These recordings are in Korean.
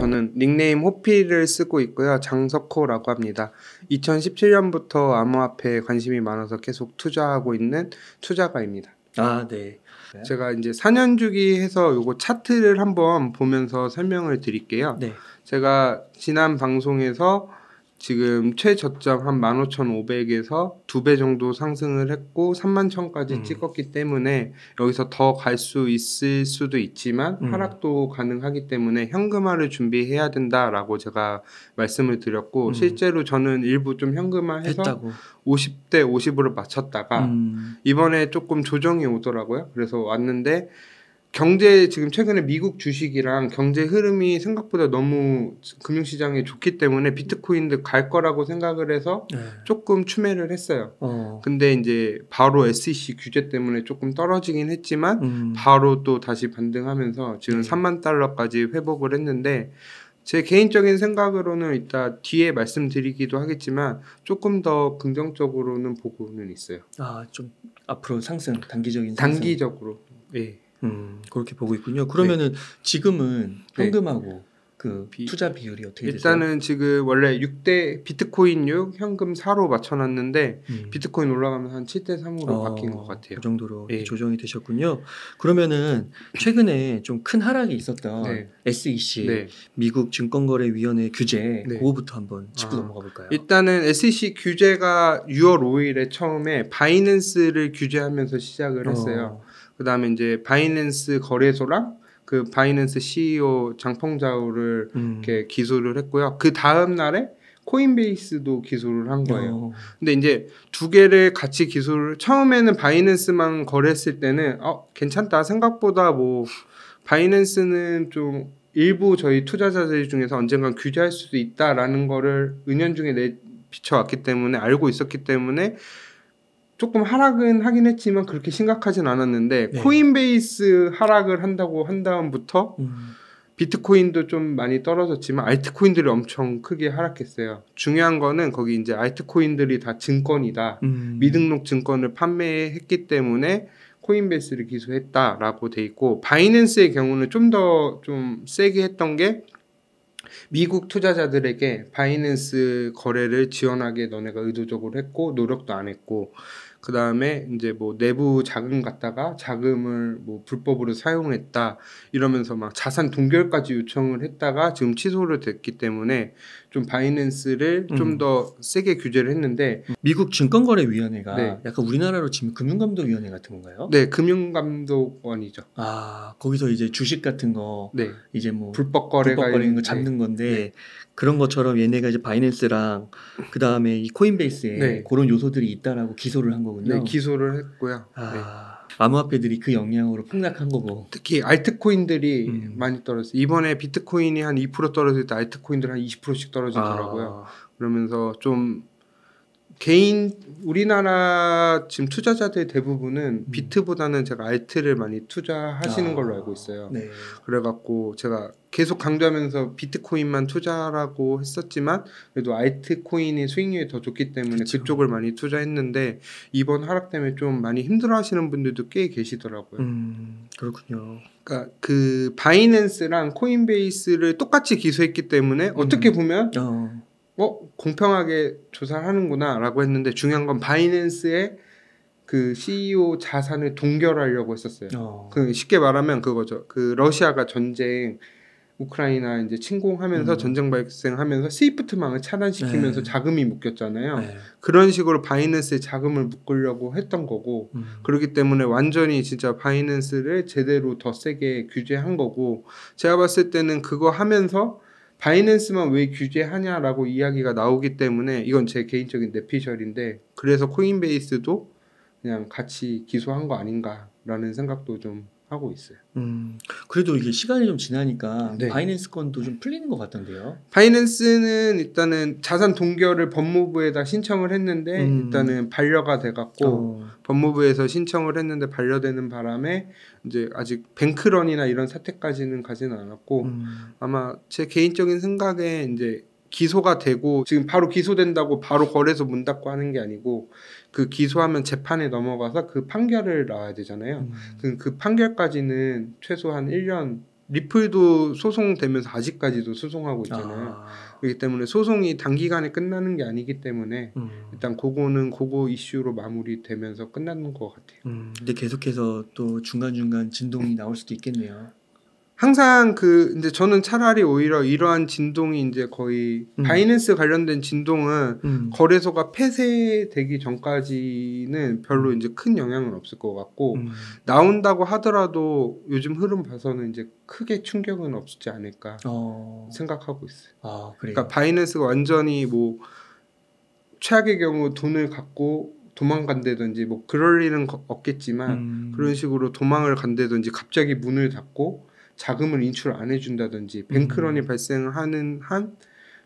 저는 닉네임 호피를 쓰고 있고요. 장석호라고 합니다. 2017년부터 암호화폐에 관심이 많아서 계속 투자하고 있는 투자가입니다. 아, 네. 제가 이제 4년 주기 해서 요거 차트를 한번 보면서 설명을 드릴게요. 네. 제가 지난 방송에서 지금 최저점 한 15,500에서 2배 정도 상승을 했고 31,000까지 찍었기 때문에 여기서 더 갈 수 있을 수도 있지만 하락도 가능하기 때문에 현금화를 준비해야 된다라고 제가 말씀을 드렸고 실제로 저는 일부 좀 현금화해서 했다고. 50대 50으로 맞췄다가 이번에 조금 조정이 오더라고요. 그래서 왔는데 경제 지금 최근에 미국 주식이랑 경제 흐름이 생각보다 너무 금융시장에 좋기 때문에 비트코인도 갈 거라고 생각을 해서 조금 추매를 했어요. 근데 이제 바로 SEC 규제 때문에 조금 떨어지긴 했지만 바로 또 다시 반등하면서 지금 3만 달러까지 회복을 했는데 제 개인적인 생각으로는 이따 뒤에 말씀드리기도 하겠지만 조금 더 긍정적으로는 보고는 있어요. 아, 좀 앞으로 상승, 단기적인 상승. 단기적으로. 예. 그렇게 보고 있군요. 그러면은 지금은 현금하고 그 투자 비율이 어떻게 되세요? 일단은 지금 원래 6대 비트코인 6 현금 4로 맞춰놨는데 비트코인 올라가면 한 7대 3으로 바뀐 것 같아요. 그 정도로 조정이 되셨군요. 그러면은 최근에 좀 큰 하락이 있었던 SEC 미국 증권거래위원회 규제 그거부터 한번 짚고 넘어가 볼까요? 일단은 SEC 규제가 6월 5일에 처음에 바이낸스를 규제하면서 시작을 했어요. 그 다음에 이제 바이낸스 거래소랑 그 바이낸스 CEO 장펑자오를 이렇게 기소를 했고요. 그 다음 날에 코인베이스도 기소를 한 거예요. 근데 이제 두 개를 같이 기소를 처음에는 바이낸스만 거래했을 때는 괜찮다 생각보다 뭐 바이낸스는 좀 일부 저희 투자자들 중에서 언젠간 규제할 수도 있다라는 거를 은연중에 비춰왔기 때문에 알고 있었기 때문에 조금 하락은 하긴 했지만 그렇게 심각하진 않았는데 코인베이스 하락을 한다고 한 다음부터 비트코인도 좀 많이 떨어졌지만 알트코인들이 엄청 크게 하락했어요. 중요한 거는 거기 이제 알트코인들이 다 증권이다. 미등록 증권을 판매했기 때문에 코인베이스를 기소했다라고 돼 있고 바이낸스의 경우는 좀 더 좀 세게 했던 게 미국 투자자들에게 바이낸스 거래를 지원하게 너네가 의도적으로 했고 노력도 안 했고 그 다음에 이제 뭐 내부 자금 갖다가 자금을 뭐 불법으로 사용했다 이러면서 막 자산 동결까지 요청을 했다가 지금 취소를 됐기 때문에 좀 바이낸스를 좀 더 세게 규제를 했는데 미국 증권거래위원회가 약간 우리나라로 치면 금융감독위원회 같은 건가요? 네, 금융감독원이죠. 아, 거기서 이제 주식 같은 거 이제 뭐 불법 거래가 있는 거 잡는 건데 그런 것처럼 얘네가 이제 바이낸스랑 그 다음에 이 코인베이스에 그런 요소들이 있다라고 기소를 한 거군요. 네, 기소를 했고요. 암호화폐들이 그 영향으로 폭락한 거고. 특히 알트코인들이 많이 떨어졌어요. 이번에 비트코인이 한 2% 떨어질 때 알트코인들 한 20%씩 떨어지더라고요. 그러면서 좀 우리나라 지금 투자자들 대부분은 비트보다는 제가 알트를 많이 투자하시는 걸로 알고 있어요. 그래갖고 제가 계속 강조하면서 비트코인만 투자라고 했었지만 그래도 알트코인이 수익률이 더 좋기 때문에 그쪽을 많이 투자했는데 이번 하락 때문에 좀 많이 힘들어하시는 분들도 꽤 계시더라고요. 그렇군요. 그러니까 그 바이낸스랑 코인베이스를 똑같이 기소했기 때문에 어떻게 보면 공평하게 조사를 하는구나 라고 했는데 중요한 건 바이낸스의 그 CEO 자산을 동결하려고 했었어요. 그 쉽게 말하면 그거죠. 그 러시아가 전쟁 우크라이나 이제 침공하면서 전쟁 발생하면서 스위프트망을 차단시키면서 자금이 묶였잖아요. 그런 식으로 바이낸스의 자금을 묶으려고 했던 거고 그렇기 때문에 완전히 진짜 바이낸스를 제대로 더 세게 규제한 거고 제가 봤을 때는 그거 하면서 바이낸스만 왜 규제하냐라고 이야기가 나오기 때문에 이건 제 개인적인 내피셜인데 그래서 코인베이스도 그냥 같이 기소한 거 아닌가라는 생각도 좀 하고 있어요. 그래도 이게 시간이 좀 지나니까 바이낸스 건도 좀 풀리는 것 같던데요. 바이낸스는 일단은 자산 동결을 법무부에다 신청을 했는데 일단은 반려가 돼갖고 법무부에서 신청을 했는데 반려되는 바람에 이제 아직 뱅크런이나 이런 사태까지는 가지는 않았고 아마 제 개인적인 생각에 이제 기소가 되고 지금 바로 기소된다고 바로 거래소 문 닫고 하는 게 아니고 그 기소하면 재판에 넘어가서 그 판결을 나와야 되잖아요. 그 판결까지는 최소한 1년 리플도 소송되면서 아직까지도 소송하고 있잖아요. 그렇기 때문에 소송이 단기간에 끝나는 게 아니기 때문에 일단 그거는 그거 이슈로 마무리되면서 끝나는 것 같아요. 근데 계속해서 또 중간중간 진동이 나올 수도 있겠네요. 항상 이제 저는 차라리 오히려 이러한 진동이 이제 거의 바이낸스 관련된 진동은 거래소가 폐쇄되기 전까지는 별로 이제 큰 영향은 없을 것 같고 나온다고 하더라도 요즘 흐름 봐서는 이제 크게 충격은 없지 않을까 생각하고 있어요. 그러니까 바이낸스가 완전히 뭐 최악의 경우 돈을 갖고 도망간다든지 뭐 그럴 일은 없겠지만 그런 식으로 도망을 간다든지 갑자기 문을 닫고 자금을 인출 안 해준다든지 뱅크런이 발생하는 한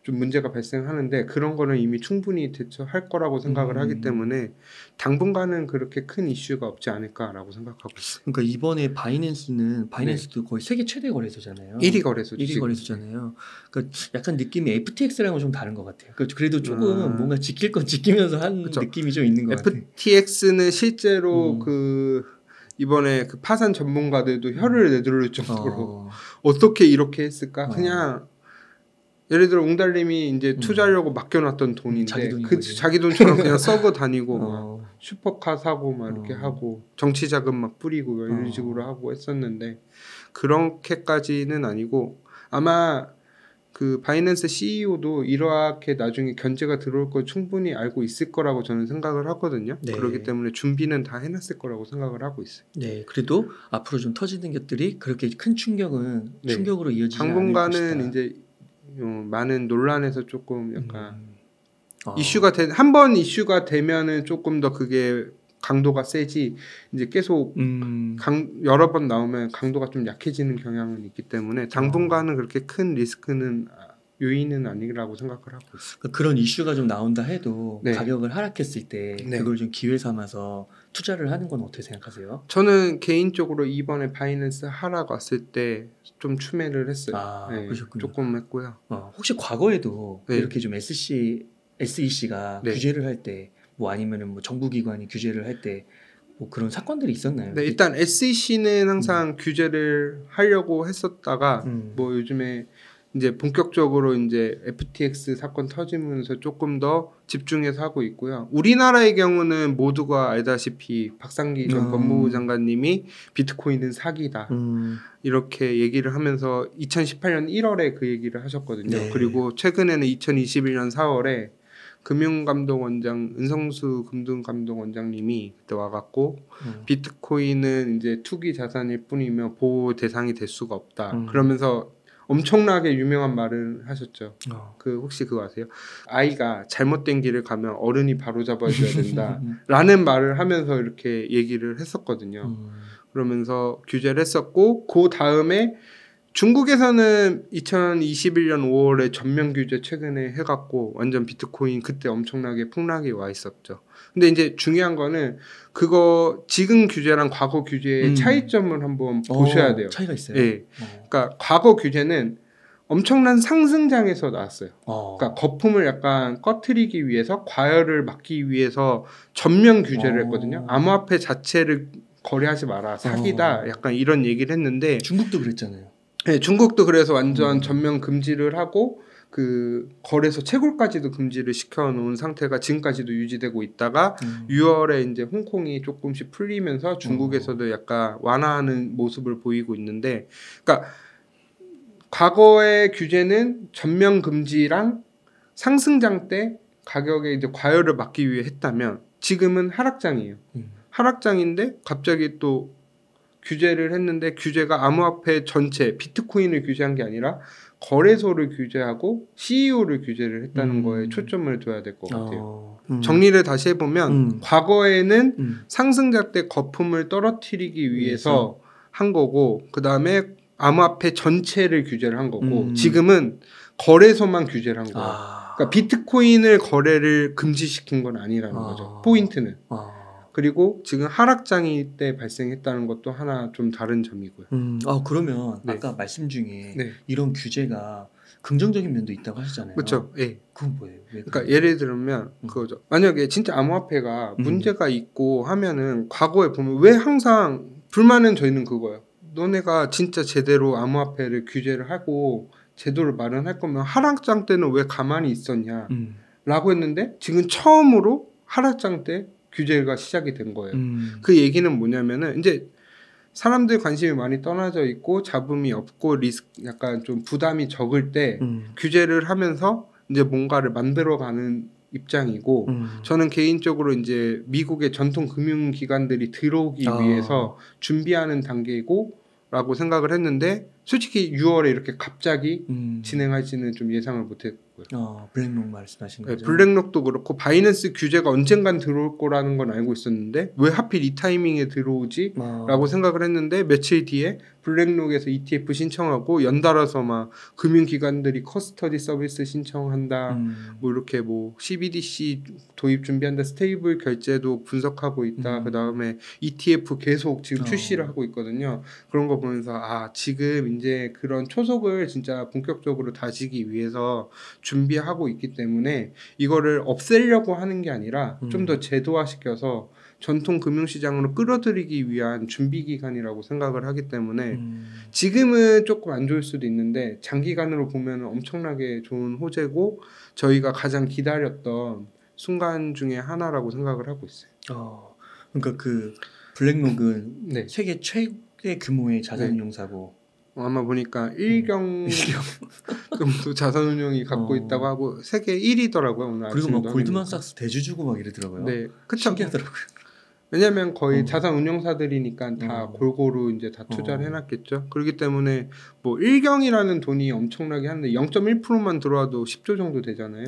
좀 문제가 발생하는데 그런 거는 이미 충분히 대처할 거라고 생각을 하기 때문에 당분간은 그렇게 큰 이슈가 없지 않을까라고 생각하고 있어요. 그러니까 이번에 바이낸스도 거의 세계 최대 거래소잖아요. 1위 거래소죠. 1위 거래소잖아요. 그러니까 약간 느낌이 FTX랑은 좀 다른 것 같아요. 그래도 조금 뭔가 지킬 건 지키면서 한 느낌이 좀 있는 것 같아요. FTX는 실제로 이번에 파산 전문가들도 혀를 내두를 정도로 어떻게 이렇게 했을까? 그냥 예를 들어 웅달님이 이제 투자하려고 맡겨놨던 돈인데 자기 돈처럼 그냥 썩어 다니고 막 슈퍼카 사고 막 이렇게 하고 정치 자금 막 뿌리고 이런 식으로 하고 했었는데 그렇게까지는 아니고 아마 바이낸스 CEO도 이렇게 나중에 견제가 들어올 걸 충분히 알고 있을 거라고 저는 생각을 하거든요. 네. 그렇기 때문에 준비는 다 해놨을 거라고 생각을 하고 있어요. 네, 그래도 앞으로 좀 터지는 것들이 그렇게 큰 충격으로 이어지지 않을 당분간은 것이다. 이제 많은 논란에서 조금 약간 이슈가 한번 이슈가 되면은 조금 더 그게 강도가 세지 이제 계속 여러 번 나오면 강도가 좀 약해지는 경향은 있기 때문에 당분간은 그렇게 큰 리스크는 요인은 아니라고 생각을 하고 있어요. 그러니까 그런 이슈가 좀 나온다 해도 가격을 하락했을 때 그걸 좀 기회 삼아서 투자를 하는 건 어떻게 생각하세요? 저는 개인적으로 이번에 바이낸스 하락 왔을 때 좀 추매를 했어요. 그러셨군요. 조금 했고요. 혹시 과거에도 이렇게 좀 SEC가 규제를 할 때 뭐 아니면은 뭐 정부기관이 규제를 할 때 뭐 그런 사건들이 있었나요? 네, 일단 SEC는 항상 규제를 하려고 했었다가 뭐 요즘에 이제 본격적으로 이제 FTX 사건 터지면서 조금 더 집중해서 하고 있고요. 우리나라의 경우는 모두가 알다시피 박상기 전 법무부 장관님이 비트코인은 사기다 이렇게 얘기를 하면서 2018년 1월에 그 얘기를 하셨거든요. 네. 그리고 최근에는 2021년 4월에 금융감독원장 은성수 금융감독원장님이 그때 와갖고 비트코인은 이제 투기 자산일 뿐이며 보호 대상이 될 수가 없다. 그러면서 엄청나게 유명한 말을 하셨죠. 혹시 그거 아세요? 아이가 잘못된 길을 가면 어른이 바로 잡아줘야 된다. 라는 말을 하면서 이렇게 얘기를 했었거든요. 그러면서 규제를 했었고 그 다음에 중국에서는 2021년 5월에 전면 규제 최근에 해갖고 완전 비트코인 그때 엄청나게 폭락이 와 있었죠. 근데 이제 중요한 거는 그거 지금 규제랑 과거 규제의 차이점을 한번 보셔야 돼요. 차이가 있어요? 네. 그러니까 과거 규제는 엄청난 상승장에서 나왔어요. 그러니까 거품을 약간 꺼트리기 위해서 과열을 막기 위해서 전면 규제를 했거든요. 암호화폐 자체를 거래하지 마라. 사기다. 약간 이런 얘기를 했는데 중국도 그랬잖아요. 네, 중국도 그래서 완전 전면 금지를 하고 거래소 채굴까지도 금지를 시켜놓은 상태가 지금까지도 유지되고 있다가 6월에 이제 홍콩이 조금씩 풀리면서 중국에서도 약간 완화하는 모습을 보이고 있는데, 그러니까 과거의 규제는 전면 금지랑 상승장 때 가격에 이제 과열을 막기 위해 했다면 지금은 하락장이에요. 하락장인데 갑자기 또 규제를 했는데 규제가 암호화폐 전체 비트코인을 규제한 게 아니라 거래소를 규제하고 CEO를 규제를 했다는 거에 초점을 둬야 될 것 같아요. 정리를 다시 해보면 과거에는 상승자 때 거품을 떨어뜨리기 위해서 한 거고 그 다음에 암호화폐 전체를 규제를 한 거고 지금은 거래소만 규제를 한 거예요. 그러니까 비트코인을 거래를 금지시킨 건 아니라는 거죠. 포인트는. 그리고 지금 하락장이 때 발생했다는 것도 하나 좀 다른 점이고요. 그러면 아까 말씀 중에 이런 규제가 긍정적인 면도 있다고 하셨잖아요. 그렇죠. 예. 그건 뭐예요? 그러니까 예를 들면 그거죠. 만약에 진짜 암호화폐가 문제가 있고 하면은 과거에 보면 왜 항상 불만은 저희는 그거예요. 너네가 진짜 제대로 암호화폐를 규제를 하고 제도를 마련할 거면 하락장 때는 왜 가만히 있었냐 라고 했는데 지금 처음으로 하락장 때 규제가 시작이 된 거예요. 그 얘기는 뭐냐면은 이제 사람들 관심이 많이 떠나져 있고 잡음이 없고 약간 좀 부담이 적을 때 규제를 하면서 이제 뭔가를 만들어가는 입장이고 저는 개인적으로 이제 미국의 전통 금융기관들이 들어오기 위해서 준비하는 단계이고라고 생각을 했는데 솔직히 6월에 이렇게 갑자기 진행할지는 좀 예상을 못했고요. 블랙록 말씀하신 거죠? 네, 블랙록도 그렇고 바이낸스 규제가 언젠간 들어올 거라는 건 알고 있었는데 왜 하필 이 타이밍에 들어오지? 라고 생각을 했는데 며칠 뒤에 블랙록에서 ETF 신청하고 연달아서 막 금융기관들이 커스터디 서비스 신청한다. 뭐 이렇게 뭐 CBDC 도입 준비한다. 스테이블 결제도 분석하고 있다. 그 다음에 ETF 계속 지금 출시를 하고 있거든요. 그런 거 보면서 아 지금 이제 그런 초석을 진짜 본격적으로 다지기 위해서 준비하고 있기 때문에 이거를 없애려고 하는 게 아니라 좀 더 제도화시켜서 전통 금융시장으로 끌어들이기 위한 준비기간이라고 생각을 하기 때문에 지금은 조금 안 좋을 수도 있는데 장기간으로 보면 엄청나게 좋은 호재고 저희가 가장 기다렸던 순간 중에 하나라고 생각을 하고 있어요. 그러니까 그 블랙록은 네. 세계 최대 규모의 자산운용사고 아마 보니까 1경 정도 자산운용이 갖고 있다고 하고 세계 1위더라고요. 오늘 그리고 막 골드만삭스 대주주고 막 이러더라고요. 네, 그쵸. 신기하더라고요. 왜냐하면 거의 자산운용사들이니까 다 골고루 이제 다 투자를 해놨겠죠. 그렇기 때문에 뭐 1경이라는 돈이 엄청나게 하는데 0.1%만 들어와도 10조 정도 되잖아요.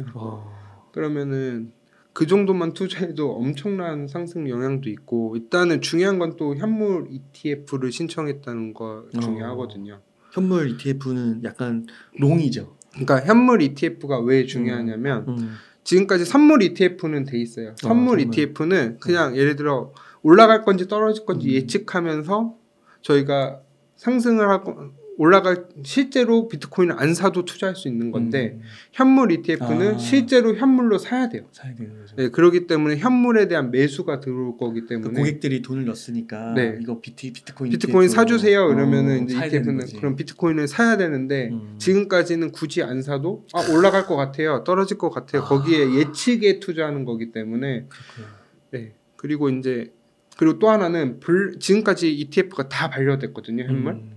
그러면은 그 정도만 투자해도 엄청난 상승 영향도 있고 일단은 중요한 건 또 현물 ETF를 신청했다는 거 중요하거든요. 현물 ETF는 약간 롱이죠. 그러니까 현물 ETF가 왜 중요하냐면 지금까지 선물 ETF는 돼 있어요. 선물 ETF는 그냥 예를 들어 올라갈 건지 떨어질 건지 예측하면서 저희가 상승을 하고 올라갈 실제로 비트코인을 안 사도 투자할 수 있는 건데 현물 ETF는 실제로 현물로 사야 돼요. 네, 그렇기 때문에 현물에 대한 매수가 들어올 거기 때문에 그 고객들이 돈을 넣었으니까 네. 이거 비트코인 사주세요. 이러면은 이제 ETF는 그럼 비트코인을 사야 되는데 지금까지는 굳이 안 사도 올라갈 것 같아요, 떨어질 것 같아요. 거기에 예측에 투자하는 거기 때문에 네. 그리고 또 하나는 지금까지 ETF가 다 반려됐거든요, 현물.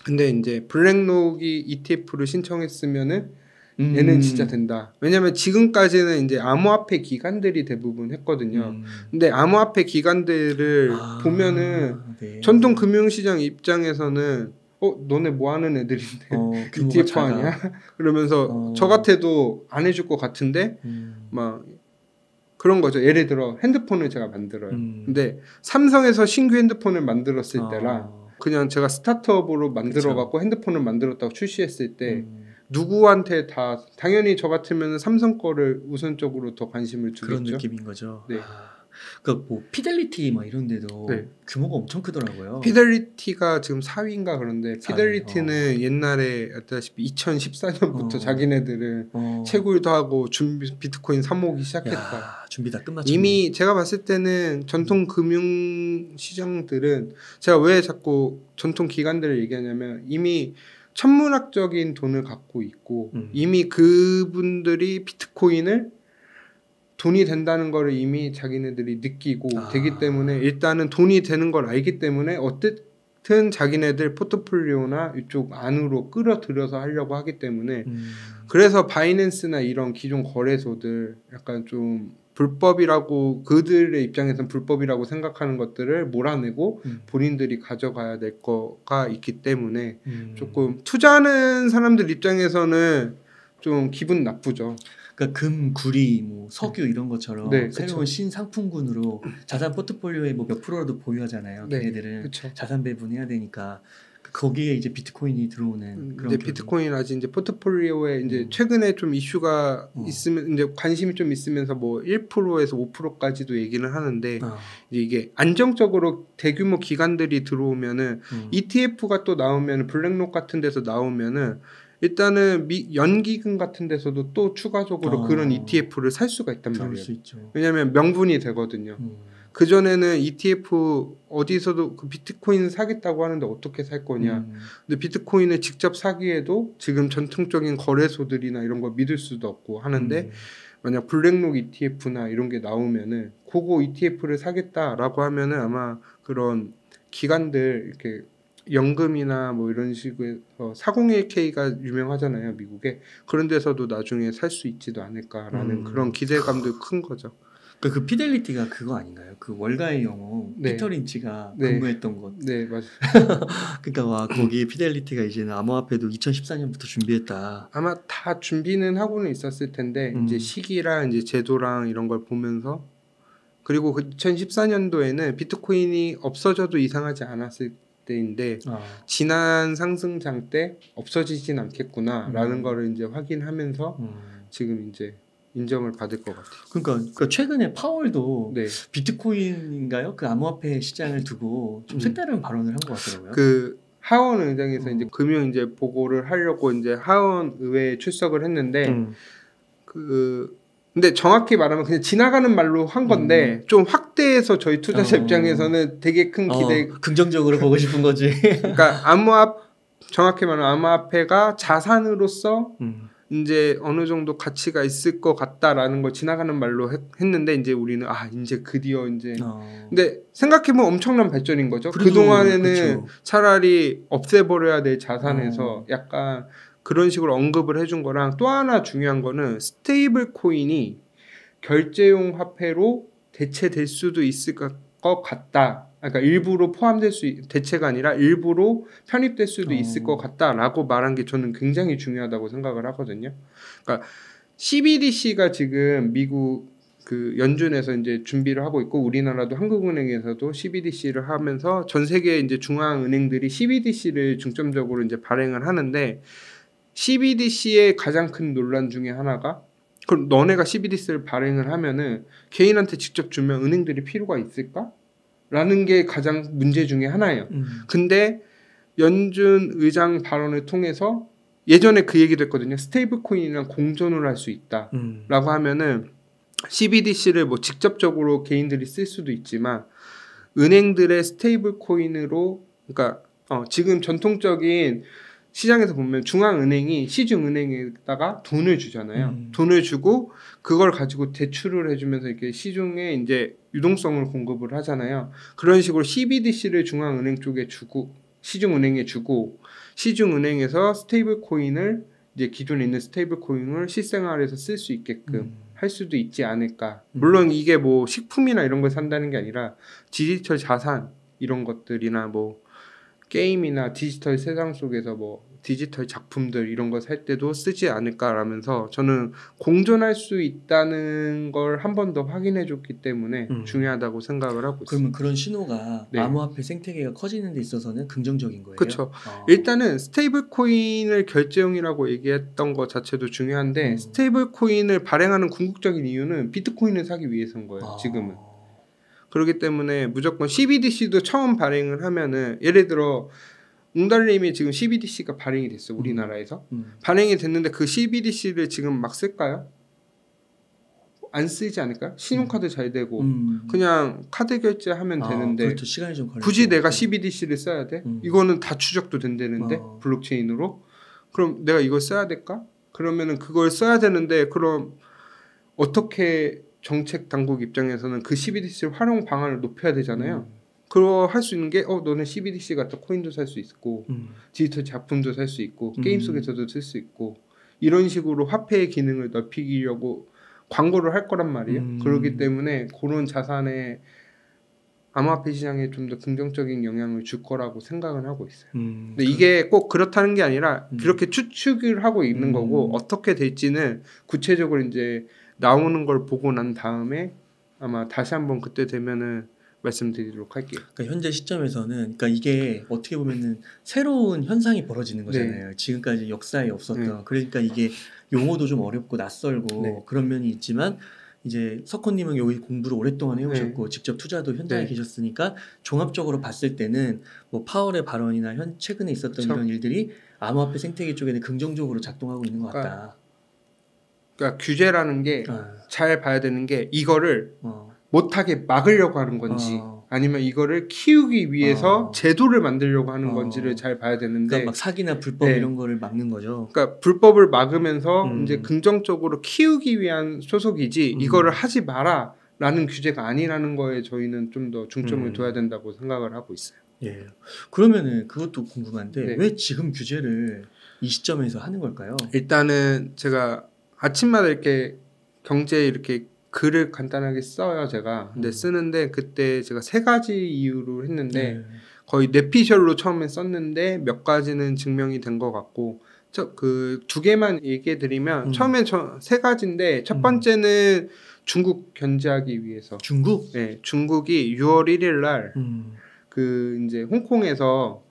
근데 이제 블랙록이 ETF를 신청했으면은 얘는 진짜 된다. 왜냐면 지금까지는 이제 암호화폐 기관들이 대부분 했거든요. 근데 암호화폐 기관들을 보면은 네. 전통 금융시장 입장에서는 너네 뭐 하는 애들인데 ETF 아니야? 그러면서 저 같아도 안 해줄 것 같은데 막 그런 거죠. 예를 들어 핸드폰을 제가 만들어요. 근데 삼성에서 신규 핸드폰을 만들었을 때랑 그냥 제가 스타트업으로 만들어갖고 핸드폰을 만들었다고 출시했을 때 누구한테 다 당연히 저 같으면 삼성 거를 우선적으로 더 관심을 주겠죠. 그런 느낌인 거죠. 네. 그러니까 뭐 피델리티 막 이런 데도 네. 규모가 엄청 크더라고요. 피델리티가 지금 4위인가 그런데 피델리티는 옛날에 알다시피 2014년부터 자기네들은 채굴도 하고 비트코인 사모기 시작했다. 야, 준비 다 끝마쳤네. 이미 제가 봤을 때는 전통 금융 시장들은 제가 왜 자꾸 전통 기관들을 얘기하냐면 이미 천문학적인 돈을 갖고 있고 이미 그분들이 비트코인을 돈이 된다는 걸 이미 자기네들이 느끼고 되기 때문에 일단은 돈이 되는 걸 알기 때문에 어쨌든 자기네들 포트폴리오나 이쪽 안으로 끌어들여서 하려고 하기 때문에 그래서 바이낸스나 이런 기존 거래소들 약간 좀 불법이라고 그들의 입장에서는 불법이라고 생각하는 것들을 몰아내고 본인들이 가져가야 될 거가 있기 때문에 조금 투자하는 사람들 입장에서는 좀 기분 나쁘죠. 그러니까 금, 구리, 뭐 석유 이런 것처럼 네, 새로운 신상품군으로 자산 포트폴리오에 뭐 몇 프로라도 보유하잖아요. 네, 걔네들은 그쵸. 자산 배분해야 되니까 거기에 이제 비트코인이 들어오는 그런. 이제 비트코인 아직 이제 포트폴리오에 이제 최근에 좀 이슈가 있으면 이제 관심이 좀 있으면서 뭐 1%에서 5%까지도 얘기는 하는데 이게 안정적으로 대규모 기관들이 들어오면은 ETF가 또 나오면 블랙록 같은 데서 나오면은. 일단은 연기금 같은 데서도 또 추가적으로 그런 ETF를 살 수가 있단 말이에요. 왜냐하면 명분이 되거든요. 그 전에는 ETF 어디서도 그 비트코인 사겠다고 하는데 어떻게 살 거냐. 근데 비트코인을 직접 사기에도 지금 전통적인 거래소들이나 이런 거 믿을 수도 없고 하는데 만약 블랙록 ETF나 이런 게 나오면은 그거 ETF를 사겠다라고 하면은 아마 그런 기관들 이렇게 연금이나 뭐 이런 식으로 401k가 유명하잖아요, 미국에. 그런 데서도 나중에 살 수 있지도 않을까라는 그런 기대감도 큰 거죠. 그 피델리티가 그거 아닌가요? 그 월가의 영웅 네. 피터 린치가 네. 근무했던 곳. 네, 맞아요. 그러니까 와 거기 피델리티가 이제는 암호화폐도 2014년부터 준비했다. 아마 다 준비는 하고는 있었을 텐데 이제 시기랑 이제 제도랑 이런 걸 보면서 그리고 그 2014년도에는 비트코인이 없어져도 이상하지 않았을 때인데 지난 상승장 때 없어지진 않겠구나라는 거를 이제 확인하면서 지금 이제 인정을 받을 것 같아요. 그러니까 최근에 파월도 네. 비트코인인가요? 그 암호화폐 시장을 두고 좀 색다른 발언을 한 것 같더라고요. 그 하원 의장에서 이제 금융 이제 보고를 하려고 이제 하원 의회에 출석을 했는데 근데 정확히 말하면 그냥 지나가는 말로 한 건데 좀 확대해서 저희 투자자 입장에서는 되게 큰 기대 긍정적으로 보고 싶은 거지. 그러니까 정확히 말하면 암호화폐가 자산으로서 이제 어느 정도 가치가 있을 것 같다라는 걸 지나가는 말로 했는데 이제 우리는 이제 드디어 이제 근데 생각해보면 엄청난 발전인 거죠. 그동안에는 차라리 없애버려야 될 자산에서 약간 그런 식으로 언급을 해준 거랑 또 하나 중요한 거는 스테이블 코인이 결제용 화폐로 대체될 수도 있을 것 같다. 그러니까 일부로 대체가 아니라 일부로 편입될 수도 있을 것 같다라고 말한 게 저는 굉장히 중요하다고 생각을 하거든요. 그러니까 CBDC가 지금 미국 그 연준에서 이제 준비를 하고 있고 우리나라도 한국은행에서도 CBDC를 하면서 전 세계 이제 중앙은행들이 CBDC를 중점적으로 이제 발행을 하는데 CBDC의 가장 큰 논란 중에 하나가 그럼 너네가 CBDC를 발행을 하면은 개인한테 직접 주면 은행들이 필요가 있을까? 라는 게 가장 문제 중에 하나예요. 근데 연준 의장 발언을 통해서 예전에 그 얘기도 했거든요. 스테이블 코인이랑 공존을 할 수 있다. 라고 하면은 CBDC를 뭐 직접적으로 개인들이 쓸 수도 있지만 은행들의 스테이블 코인으로 그러니까 지금 전통적인 시장에서 보면 중앙은행이 시중은행에다가 돈을 주잖아요. 돈을 주고 그걸 가지고 대출을 해주면서 이렇게 시중에 이제 유동성을 공급을 하잖아요. 그런 식으로 CBDC를 중앙은행 쪽에 주고 시중은행에 주고 시중은행에서 스테이블 코인을 이제 기존에 있는 스테이블 코인을 실생활에서 쓸 수 있게끔 할 수도 있지 않을까. 물론 이게 뭐 식품이나 이런 걸 산다는 게 아니라 디지털 자산 이런 것들이나 뭐 게임이나 디지털 세상 속에서 뭐 디지털 작품들 이런 거 살 때도 쓰지 않을까라면서 저는 공존할 수 있다는 걸 한 번 더 확인해 줬기 때문에 중요하다고 생각을 하고 있습니다. 그러면 그런 신호가 암호화폐 생태계가 커지는 데 있어서는 긍정적인 거예요? 그렇죠. 일단은 스테이블 코인을 결제용이라고 얘기했던 것 자체도 중요한데 스테이블 코인을 발행하는 궁극적인 이유는 비트코인을 사기 위해서인 거예요. 지금은. 그렇기 때문에 무조건 CBDC도 처음 발행을 하면은 예를 들어 웅달님이 지금 CBDC가 발행이 됐어 우리나라에서 발행이 됐는데 그 CBDC를 지금 막 쓸까요? 안 쓰지 않을까요? 신용카드 잘 되고 그냥 카드 결제하면 되는데 그렇죠. 시간이 좀 걸리죠. 굳이 내가 CBDC를 써야 돼? 이거는 다 추적도 된다는데 블록체인으로 그럼 내가 이걸 써야 될까? 그러면은 그걸 써야 되는데 그럼 어떻게 정책 당국 입장에서는 그 CBDC 활용 방안을 높여야 되잖아요. 그거 할 수 있는 게 너는 CBDC 같은 코인도 살 수 있고 디지털 작품도 살 수 있고 게임 속에서도 쓸 수 있고 이런 식으로 화폐의 기능을 넓히려고 광고를 할 거란 말이에요. 그렇기 때문에 그런 자산에 암호화폐 시장에 좀 더 긍정적인 영향을 줄 거라고 생각은 하고 있어요. 근데 이게 꼭 그렇다는 게 아니라 그렇게 추측을 하고 있는 거고 어떻게 될지는 구체적으로 이제 나오는 걸 보고 난 다음에 아마 다시 한번 그때 되면은 말씀드리도록 할게요. 그러니까 현재 시점에서는 그러니까 이게 어떻게 보면은 새로운 현상이 벌어지는 거잖아요. 지금까지 역사에 없었던. 그러니까 이게 용어도 좀 어렵고 낯설고 그런 면이 있지만 이제 석호님은 여기 공부를 오랫동안 해오셨고 직접 투자도 현장에 계셨으니까 종합적으로 봤을 때는 뭐 파월의 발언이나 최근에 있었던 이런 일들이 암호화폐 생태계 쪽에는 긍정적으로 작동하고 있는 것 같다. 그러니까 규제라는 게 잘 봐야 되는 게 이거를 못하게 막으려고 하는 건지 아니면 이거를 키우기 위해서 제도를 만들려고 하는 건지를 잘 봐야 되는데 그러니까 막 사기나 불법 이런 거를 막는 거죠. 그러니까 불법을 막으면서 이제 긍정적으로 키우기 위한 소속이지 이거를 하지 마라라는 규제가 아니라는 거에 저희는 좀 더 중점을 둬야 된다고 생각을 하고 있어요. 예. 그러면은 그것도 궁금한데 왜 지금 규제를 이 시점에서 하는 걸까요? 일단은 제가 아침마다 이렇게 경제 이렇게 글을 간단하게 써요, 제가. 근데 쓰는데 그때 제가 3가지 이유로 했는데 거의 뇌피셜로 처음에 썼는데 몇 가지는 증명이 된 것 같고 그 2개만 얘기해 드리면 처음에 3가지인데 첫 번째는 중국 견제하기 위해서. 중국? 네, 중국이 6월 1일 날 그 이제 홍콩에서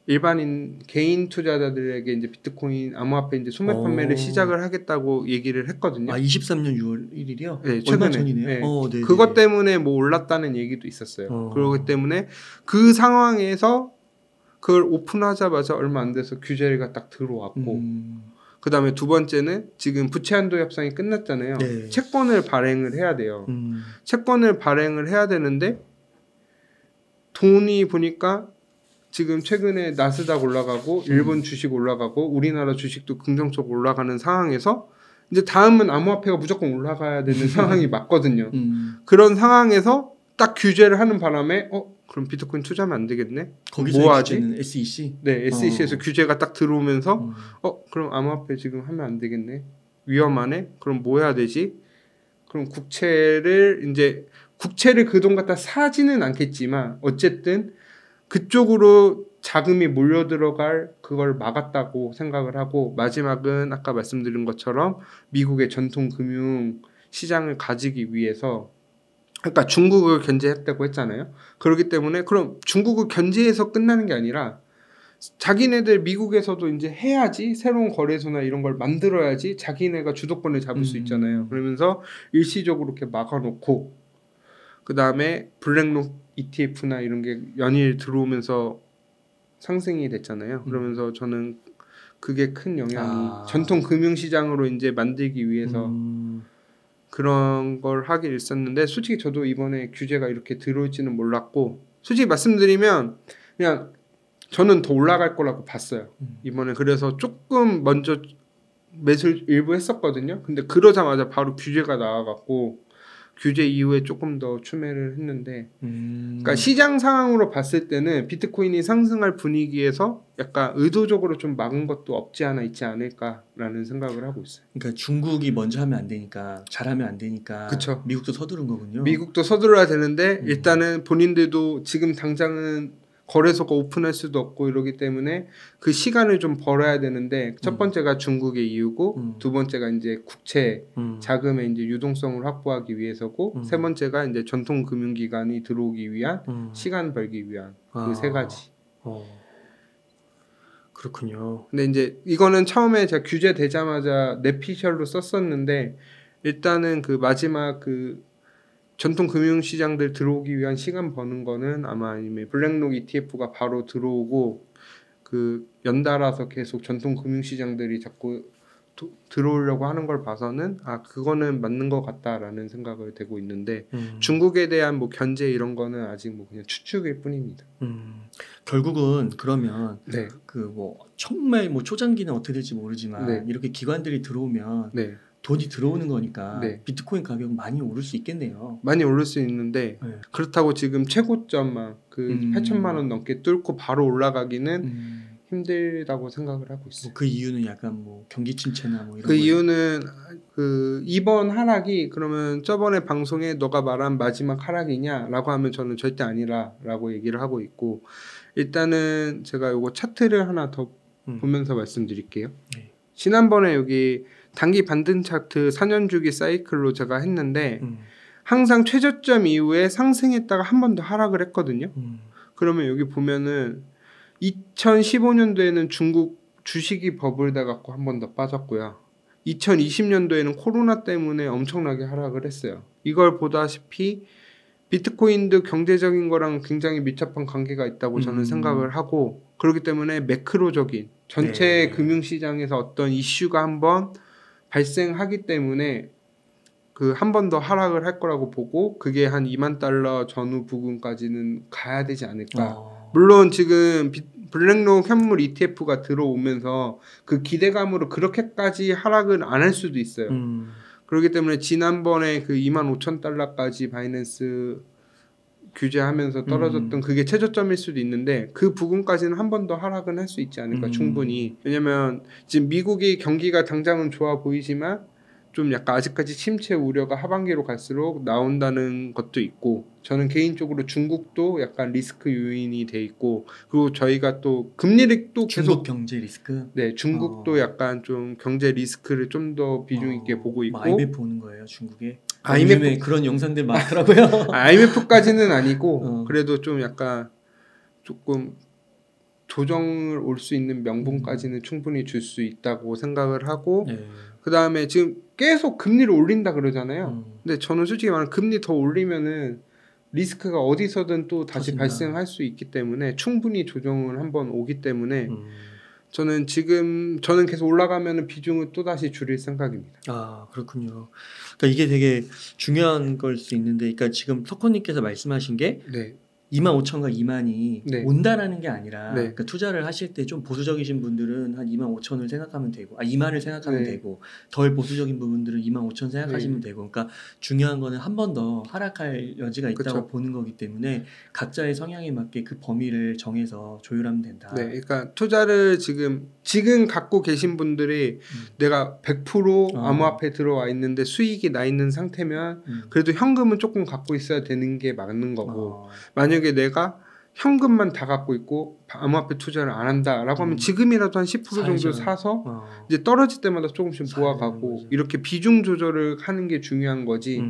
일반인 개인 투자자들에게 이제 비트코인 암호화폐 이제 소매 판매를 시작을 하겠다고 얘기를 했거든요. 23년 6월 1일이요? 네, 얼마 전이네요. 네. 그것 때문에 뭐 올랐다는 얘기도 있었어요. 그렇기 때문에 그 상황에서 그걸 오픈하자마자 얼마 안 돼서 규제가 딱 들어왔고 그 다음에 2번째는 지금 부채 한도 협상이 끝났잖아요. 채권을 발행을 해야 돼요. 채권을 발행을 해야 되는데 돈이 보니까 지금 최근에 나스닥 올라가고 일본 주식 올라가고 우리나라 주식도 긍정적으로 올라가는 상황에서 이제 다음은 암호화폐가 무조건 올라가야 되는 상황이 맞거든요. 그런 상황에서 딱 규제를 하는 바람에 그럼 비트코인 투자하면 안 되겠네? 거기서 뭐 하지? SEC? 네, SEC에서 규제가 딱 들어오면서 그럼 암호화폐 지금 하면 안 되겠네? 위험하네? 그럼 뭐 해야 되지? 그럼 국채를 그 돈 갖다 사지는 않겠지만 어쨌든 그쪽으로 자금이 몰려 들어갈 그걸 막았다고 생각을 하고 마지막은 아까 말씀드린 것처럼 미국의 전통 금융 시장을 가지기 위해서 그러니까 중국을 견제했다고 했잖아요. 그렇기 때문에 그럼 중국을 견제해서 끝나는 게 아니라 자기네들 미국에서도 이제 해야지 새로운 거래소나 이런 걸 만들어야지 자기네가 주도권을 잡을 수 있잖아요. 그러면서 일시적으로 이렇게 막아놓고 그 다음에 블랙록 ETF나 이런 게 연일 들어오면서 상승이 됐잖아요. 그러면서 저는 그게 큰 영향이 전통 금융시장으로 이제 만들기 위해서 그런 걸 하길 있었는데 솔직히 저도 이번에 규제가 이렇게 들어올지는 몰랐고 솔직히 말씀드리면 그냥 저는 더 올라갈 거라고 봤어요. 이번에 그래서 조금 먼저 매수를 일부 했었거든요. 근데 그러자마자 바로 규제가 나와갖고 규제 이후에 조금 더 추매를 했는데 그러니까 시장 상황으로 봤을 때는 비트코인이 상승할 분위기에서 약간 의도적으로 좀 막은 것도 없지 않아 있지 않을까라는 생각을 하고 있어요. 그러니까 중국이 먼저 하면 안 되니까 잘하면 안 되니까 그쵸. 미국도 서두른 거군요. 미국도 서둘러야 되는데 일단은 본인들도 지금 당장은 거래소가 오픈할 수도 없고 이러기 때문에 그 시간을 좀 벌어야 되는데 첫 번째가 중국의 이유고 두 번째가 이제 국채 자금의 이제 유동성을 확보하기 위해서고 세 번째가 이제 전통 금융기관이 들어오기 위한 시간 벌기 위한 그 3가지. 그렇군요. 근데 이제 이거는 처음에 제가 규제 되자마자 뇌피셜로 썼었는데 일단은 그 마지막 그 전통 금융시장들 들어오기 위한 시간 버는 거는 아마 아니면 블랙록 ETF가 바로 들어오고 그 연달아서 계속 전통 금융시장들이 자꾸 들어오려고 하는 걸 봐서는 그거는 맞는 것 같다라는 생각을 되고 있는데 중국에 대한 뭐 견제 이런 거는 아직 뭐 그냥 추측일 뿐입니다. 결국은 그러면 그 뭐 정말 뭐 초장기는 어떻게 될지 모르지만 이렇게 기관들이 들어오면 돈이 들어오는 거니까 비트코인 가격은 많이 오를 수 있겠네요. 많이 오를 수 있는데 그렇다고 지금 최고점만 그 8천만 원 넘게 뚫고 바로 올라가기는 힘들다고 생각을 하고 있어요. 그 이유는 약간 뭐 경기 침체나 뭐 이런 그 이유는 그 이번 하락이 그러면 저번에 방송에 너가 말한 마지막 하락이냐라고 하면 저는 절대 아니라라고 얘기를 하고 있고 일단은 제가 요거 차트를 하나 더 보면서 말씀드릴게요. 지난번에 여기 단기 반등 차트 4년 주기 사이클로 제가 했는데 항상 최저점 이후에 상승했다가 한 번 더 하락을 했거든요. 그러면 여기 보면은 2015년도에는 중국 주식이 버블돼 갖고 한 번 더 빠졌고요. 2020년도에는 코로나 때문에 엄청나게 하락을 했어요. 이걸 보다시피 비트코인도 경제적인 거랑 굉장히 밀접한 관계가 있다고 저는 생각을 하고 그렇기 때문에 매크로적인 전체 금융시장에서 어떤 이슈가 한번 발생하기 때문에 그 한 번 더 하락을 할 거라고 보고 그게 한 2만 달러 전후 부근까지는 가야 되지 않을까. 물론 지금 블랙록 현물 ETF가 들어오면서 그 기대감으로 그렇게까지 하락은 안 할 수도 있어요. 그렇기 때문에 지난번에 그 2만 5천 달러까지 바이낸스 규제하면서 떨어졌던 그게 최저점일 수도 있는데 그 부분까지는 한 번 더 하락은 할 수 있지 않을까 충분히. 왜냐면 지금 미국이 경기가 당장은 좋아 보이지만 좀 약간 아직까지 침체 우려가 하반기로 갈수록 나온다는 것도 있고 저는 개인적으로 중국도 약간 리스크 요인이 돼 있고 그리고 저희가 또 금리를 또 계속 중국 경제 리스크? 네, 중국도 약간 좀 경제 리스크를 좀 더 비중 있게 보고 있고 IMF 보는 거예요, 중국에? IMF 그런 영상들 많더라고요. IMF까지는 아니고 그래도 좀 약간 조금 조정을 올 수 있는 명분까지는 충분히 줄 수 있다고 생각을 하고 그 다음에 지금 계속 금리를 올린다 그러잖아요. 근데 저는 솔직히 말하면 금리 더 올리면은 리스크가 어디서든 또 다시 터진다. 발생할 수 있기 때문에 충분히 조정을 한번 오기 때문에 저는 계속 올라가면은 비중을 또 다시 줄일 생각입니다. 아, 그렇군요. 그러니까 이게 되게 중요한 걸 수 있는데, 그러니까 지금 석호님께서 말씀하신 게 네. 25,000과 2만이 네. 온다라는 게 아니라 네. 그러니까 투자를 하실 때 좀 보수적이신 분들은 한 25,000을 생각하면 되고 2만을 생각하면 네. 되고 덜 보수적인 부분들은 25,000 생각하시면 네. 되고 그러니까 중요한 거는 한 번 더 하락할 여지가 있다고 그쵸. 보는 거기 때문에 각자의 성향에 맞게 그 범위를 정해서 조율하면 된다. 네, 그러니까 투자를 지금 갖고 계신 분들이 내가 100% 암호화폐 들어와 있는데 수익이 나 있는 상태면 그래도 현금은 조금 갖고 있어야 되는 게 맞는 거고 만약에 내가 현금만 다 갖고 있고 암호화폐 투자를 안 한다라고 하면 지금이라도 한 10% 정도 사서 이제 떨어질 때마다 조금씩 모아가고 이렇게 비중 조절을 하는 게 중요한 거지.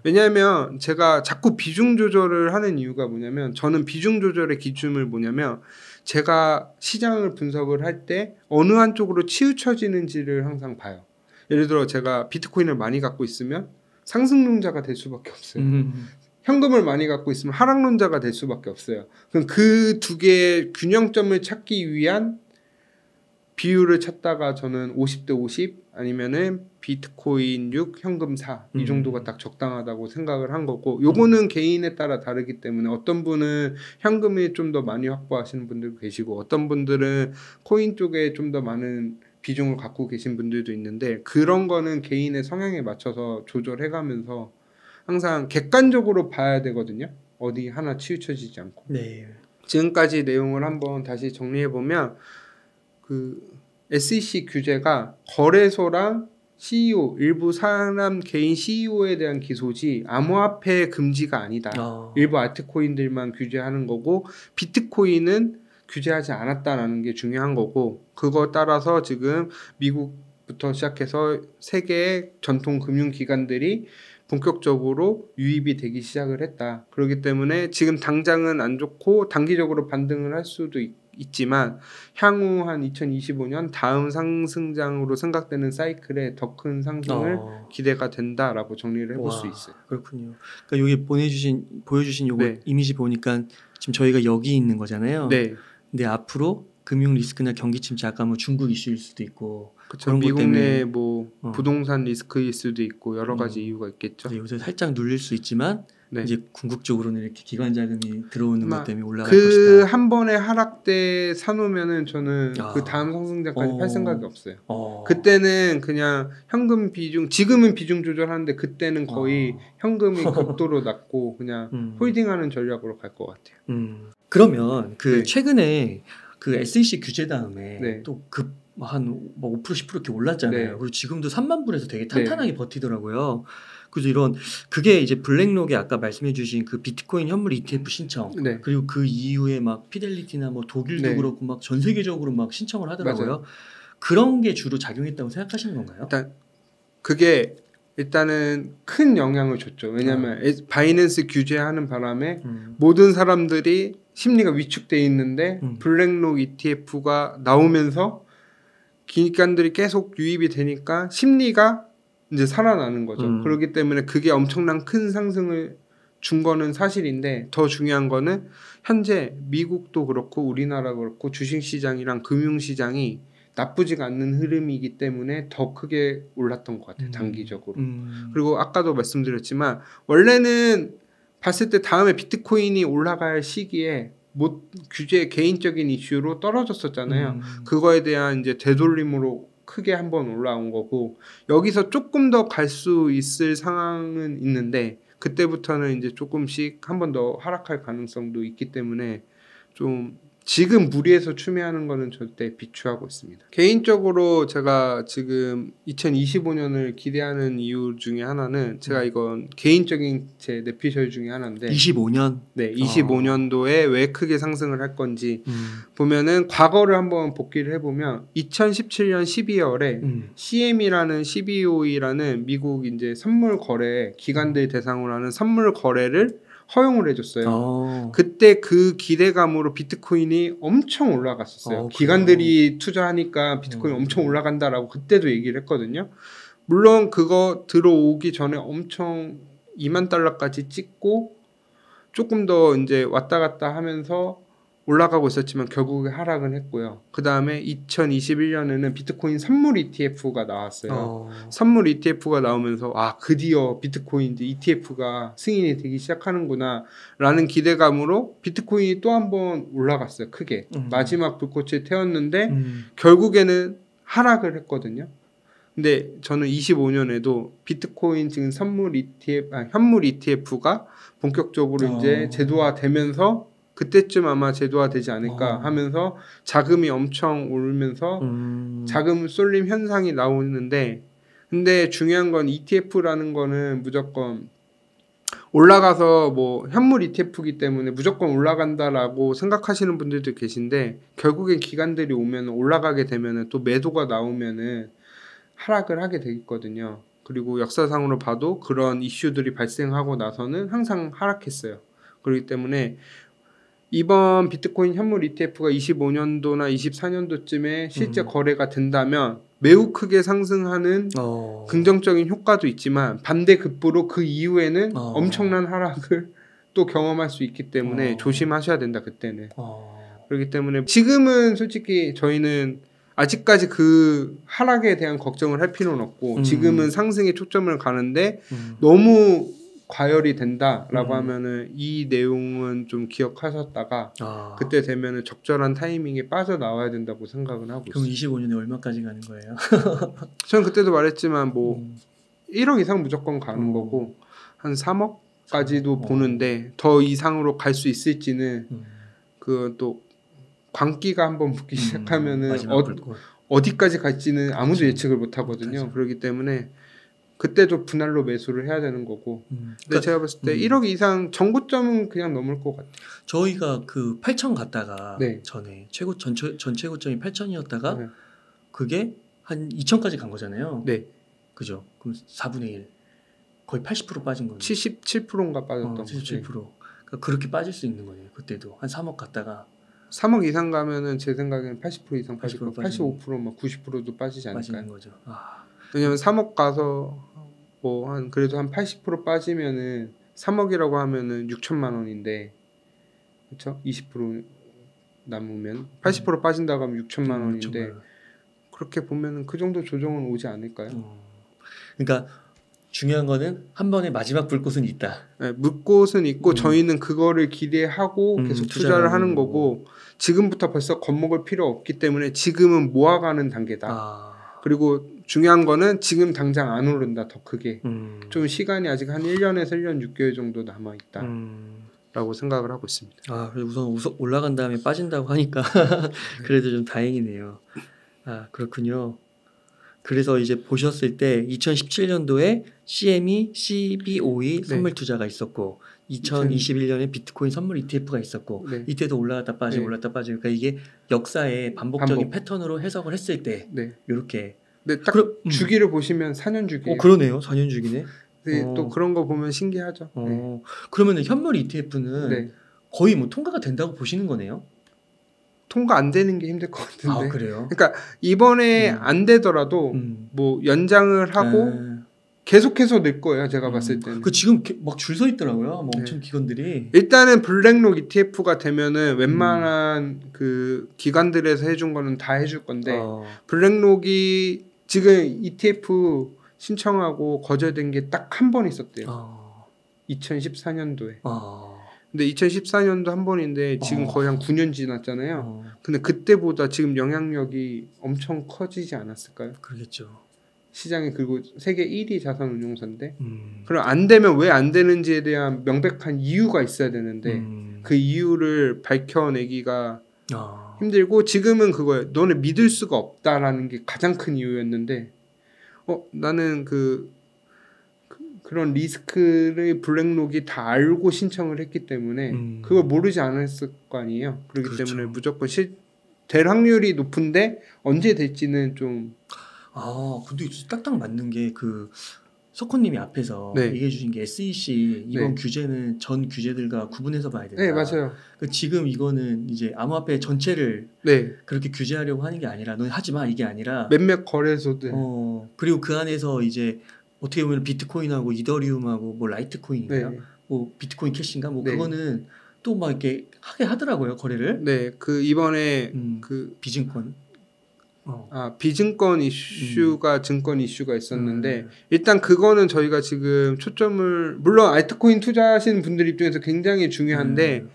왜냐하면 제가 자꾸 비중 조절을 하는 이유가 뭐냐면 저는 비중 조절의 기준을 뭐냐면 제가 시장을 분석을 할 때 어느 한쪽으로 치우쳐지는지를 항상 봐요. 예를 들어 제가 비트코인을 많이 갖고 있으면 상승론자가 될 수밖에 없어요. 현금을 많이 갖고 있으면 하락론자가 될 수밖에 없어요. 그럼 그 두 개의 균형점을 찾기 위한 비율을 찾다가 저는 50대 50 아니면은 비트코인 6 현금 4 이 정도가 딱 적당하다고 생각을 한 거고 요거는 개인에 따라 다르기 때문에 어떤 분은 현금이 좀 더 많이 확보하시는 분들도 계시고 어떤 분들은 코인 쪽에 좀 더 많은 비중을 갖고 계신 분들도 있는데 그런 거는 개인의 성향에 맞춰서 조절해가면서 항상 객관적으로 봐야 되거든요. 어디 하나 치우쳐지지 않고. 네. 지금까지 내용을 한번 다시 정리해보면 그 SEC 규제가 거래소랑 CEO, 일부 사람 개인 CEO에 대한 기소지 암호화폐 금지가 아니다. 일부 알트코인들만 규제하는 거고 비트코인은 규제하지 않았다라는 게 중요한 거고 그거 따라서 지금 미국부터 시작해서 세계의 전통 금융기관들이 본격적으로 유입이 되기 시작을 했다. 그렇기 때문에 지금 당장은 안 좋고 단기적으로 반등을 할 수도 있지만 향후 한 2025년 다음 상승장으로 생각되는 사이클에 더 큰 상승을 기대가 된다라고 정리를 해볼 수 있어요. 그렇군요. 그러니까 여기 보여주신 요거 이미지 보니까 지금 저희가 여기 있는 거잖아요. 네. 근데 앞으로 금융 리스크나 경기 침체 아까 뭐 중국 이슈일 수도 있고 그렇죠. 미국 내 뭐 부동산 리스크일 수도 있고 여러 가지 이유가 있겠죠. 요새 살짝 눌릴 수 있지만 이제 궁극적으로는 이렇게 기관 자금이 들어오는 것 때문에 올라갈 그 것이다. 그 한 번에 하락 때 사놓으면은 저는 그 다음 상승장까지 팔 생각이 없어요. 그때는 그냥 현금 비중 지금은 비중 조절하는데 그때는 거의 현금이 극도로 낮고 그냥 홀딩하는 전략으로 갈 것 같아요. 그러면 그 최근에 그 SEC 규제 다음에 또 한 5% 10% 이렇게 올랐잖아요. 그리고 지금도 3만 불에서 되게 탄탄하게 버티더라고요. 그래서 그게 이제 블랙록에 아까 말씀해주신 그 비트코인 현물 ETF 신청 그리고 그 이후에 막 피델리티나 뭐 독일도 그렇고 막 전 세계적으로 막 신청을 하더라고요. 맞아요. 그런 게 주로 작용했다고 생각하시는 건가요? 일단 그게 일단은 큰 영향을 줬죠. 왜냐하면 바이낸스 규제하는 바람에 모든 사람들이 심리가 위축돼 있는데 블랙록 ETF가 나오면서 기관들이 계속 유입이 되니까 심리가 이제 살아나는 거죠. 그렇기 때문에 그게 엄청난 큰 상승을 준 거는 사실인데 더 중요한 거는 현재 미국도 그렇고 우리나라 그렇고 주식시장이랑 금융시장이 나쁘지가 않는 흐름이기 때문에 더 크게 올랐던 것 같아요. 단기적으로. 그리고 아까도 말씀드렸지만 원래는 봤을 때 다음에 비트코인이 올라갈 시기에 규제 개인적인 이슈로 떨어졌었잖아요. 그거에 대한 이제 되돌림으로 크게 한번 올라온 거고 여기서 조금 더 갈 수 있을 상황은 있는데 그때부터는 이제 조금씩 한 번 더 하락할 가능성도 있기 때문에 좀 지금 무리해서 추매하는 거는 절대 비추하고 있습니다. 개인적으로 제가 지금 2025년을 기대하는 이유 중에 하나는 제가 이건 개인적인 제 내피셜 중에 하나인데 25년? 네, 25년도에 왜 크게 상승을 할 건지 보면은 과거를 한번 복기를 해보면 2017년 12월에 CME라는 CBOE라는 미국 이제 선물 거래 기관들 대상으로 하는 선물 거래를 허용을 해줬어요. 그때 그 기대감으로 비트코인이 엄청 올라갔었어요. 기관들이 투자하니까 비트코인 엄청 올라간다라고 그때도 얘기를 했거든요. 물론 그거 들어오기 전에 엄청 2만 달러까지 찍고 조금 더 이제 왔다 갔다 하면서 올라가고 있었지만 결국에 하락은 했고요. 그 다음에 2021년에는 비트코인 선물 ETF가 나왔어요. 선물 ETF가 나오면서 드디어 비트코인 이제 ETF가 승인이 되기 시작하는구나 라는 기대감으로 비트코인이 또 한 번 올라갔어요. 크게. 마지막 불꽃을 태웠는데 결국에는 하락을 했거든요. 근데 저는 25년에도 비트코인 지금 현물 ETF가 본격적으로 이제 제도화되면서 그때쯤 아마 제도화되지 않을까 하면서 자금이 엄청 오르면서 자금 쏠림 현상이 나오는데 근데 중요한 건 ETF라는 거는 무조건 올라가서 뭐 현물 ETF이기 때문에 무조건 올라간다라고 생각하시는 분들도 계신데 결국엔 기관들이 오면 올라가게 되면은 또 매도가 나오면은 하락을 하게 되거든요. 그리고 역사상으로 봐도 그런 이슈들이 발생하고 나서는 항상 하락했어요. 그렇기 때문에 이번 비트코인 현물 ETF가 25년도나 24년도쯤에 실제 거래가 된다면 매우 크게 상승하는 긍정적인 효과도 있지만 반대급부로 그 이후에는 엄청난 하락을 또 경험할 수 있기 때문에 조심하셔야 된다 그때는. 그렇기 때문에 지금은 솔직히 저희는 아직까지 그 하락에 대한 걱정을 할 필요는 없고 지금은 상승에 초점을 가는데 너무 과열이 된다라고 하면은 이 내용은 좀 기억하셨다가 그때 되면은 적절한 타이밍에 빠져나와야 된다고 생각은 하고 있어요. 그럼 25년에 얼마까지 가는 거예요? 저는 그때도 말했지만 뭐 1억 이상 무조건 가는 거고 한 3억까지도 보는데 더 이상으로 갈 수 있을지는 그 또 광기가 한번 붙기 시작하면은 어디까지 갈지는 아무도 예측을 못 하거든요. 그렇기 때문에 그때도 분할로 매수를 해야 되는 거고. 근데 제가 봤을 때 1억 이상 정고점은 그냥 넘을 것 같아요. 저희가 그 8천 갔다가 전에 전 최고점이 8천이었다가 그게 한 2천까지 간 거잖아요. 네. 그죠? 그럼 4분의 1. 거의 80% 빠진 거네요. 77%인가 빠졌던 거죠. 77%. 그러니까 그렇게 빠질 수 있는 거네요. 그때도 한 3억 갔다가 3억 이상 가면은 제 생각에는 80% 이상 빠질 거고 85% 막 90%도 빠지지 않을까요? 빠지는 거죠. 왜냐면 3억 가서 뭐 한 그래도 한 80% 빠지면은 3억이라고 하면은 6천만 원인데 그렇죠? 20% 남으면 80% 빠진다고 하면 6천만 원인데 그렇게 보면은 그 정도 조정은 오지 않을까요? 그러니까 중요한 거는 한 번에 마지막 불꽃은 있다. 네, 불꽃은 있고 저희는 그거를 기대하고 계속 투자를 하는 거고 지금부터 벌써 겁먹을 필요 없기 때문에 지금은 모아가는 단계다. 그리고 중요한 거는 지금 당장 안 오른다 더 크게. 좀 시간이 아직 한 1년에서 1년 6개월 정도 남아있다. 라고 생각을 하고 있습니다. 우선 올라간 다음에 빠진다고 하니까 그래도 좀 다행이네요. 그렇군요. 그래서 이제 보셨을 때 2017년도에 CME, CBOE 선물 투자가 있었고 2021년에 비트코인 선물 ETF가 있었고 이때도 올라갔다 빠지고 올랐다 빠지고 그러니까 이게 역사의 반복적인 패턴으로 해석을 했을 때 이렇게 딱 주기를 보시면 4년 주기예요. 그러네요. 4년 주기네. 또 그런 거 보면 신기하죠. 그러면 현물 ETF는 거의 뭐 통과가 된다고 보시는 거네요? 통과 안 되는 게 힘들 것 같은데. 그래요? 그러니까 이번에 안 되더라도 뭐 연장을 하고 계속해서 늘 거예요. 제가 봤을 때는. 그 지금 막 줄 서 있더라고요. 뭐 엄청 기관들이. 일단은 블랙록 ETF가 되면은 웬만한 그 기관들에서 해준 거는 다 해줄 건데 블랙록이 지금 ETF 신청하고 거절된 게 딱 한 번 있었대요. 2014년도에. 근데 2014년도 한 번인데 지금 거의 한 9년 지났잖아요. 근데 그때보다 지금 영향력이 엄청 커지지 않았을까요? 그러겠죠. 시장에 그리고 세계 1위 자산운용사인데 그럼 안 되면 왜 안 되는지에 대한 명백한 이유가 있어야 되는데 그 이유를 밝혀내기가 힘들고 지금은 그거예요. 너네 믿을 수가 없다라는 게 가장 큰 이유였는데 나는 그런 리스크를 블랙록이 다 알고 신청을 했기 때문에 그걸 모르지 않았을 거 아니에요. 그렇기 그렇죠. 때문에 무조건 될 확률이 높은데 언제 될지는 좀 근데 딱딱 맞는 게 석호님이 앞에서 얘기해 주신 게 SEC 이번 규제는 전 규제들과 구분해서 봐야 된다. 네, 맞아요. 지금 이거는 이제 암호화폐 전체를 그렇게 규제하려고 하는 게 아니라 너 하지 마 이게 아니라 몇몇 거래소들. 그리고 그 안에서 이제 어떻게 보면 비트코인하고 이더리움하고 뭐 라이트코인인가요? 뭐 비트코인 캐시인가? 뭐 그거는 또 막 이렇게 하게 하더라고요 거래를. 네, 이번에 비증권. 비증권 이슈가 증권 이슈가 있었는데 일단 그거는 저희가 지금 초점을 물론 알트코인 투자하시는 분들 입장에서 굉장히 중요한데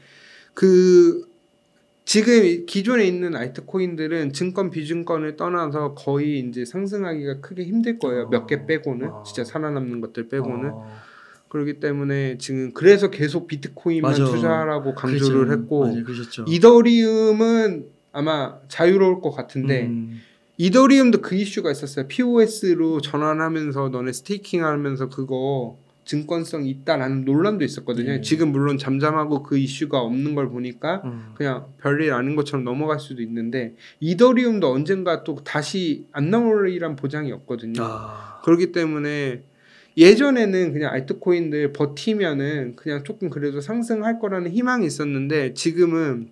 지금 기존에 있는 알트코인들은 증권 비증권을 떠나서 거의 이제 상승하기가 크게 힘들 거예요. 몇 개 빼고는 진짜 살아남는 것들 빼고는 그렇기 때문에 지금 그래서 계속 비트코인만 투자하라고 강조를 했고 이더리움은 아마 자유로울 것 같은데 이더리움도 그 이슈가 있었어요. POS로 전환하면서 너네 스테이킹하면서 그거 증권성 있다라는 논란도 있었거든요. 지금 물론 잠잠하고 그 이슈가 없는 걸 보니까 그냥 별일 아닌 것처럼 넘어갈 수도 있는데 이더리움도 언젠가 또 다시 안 나오리란 보장이 없거든요. 그렇기 때문에 예전에는 그냥 알트코인들 버티면은 그냥 조금 그래도 상승할 거라는 희망이 있었는데 지금은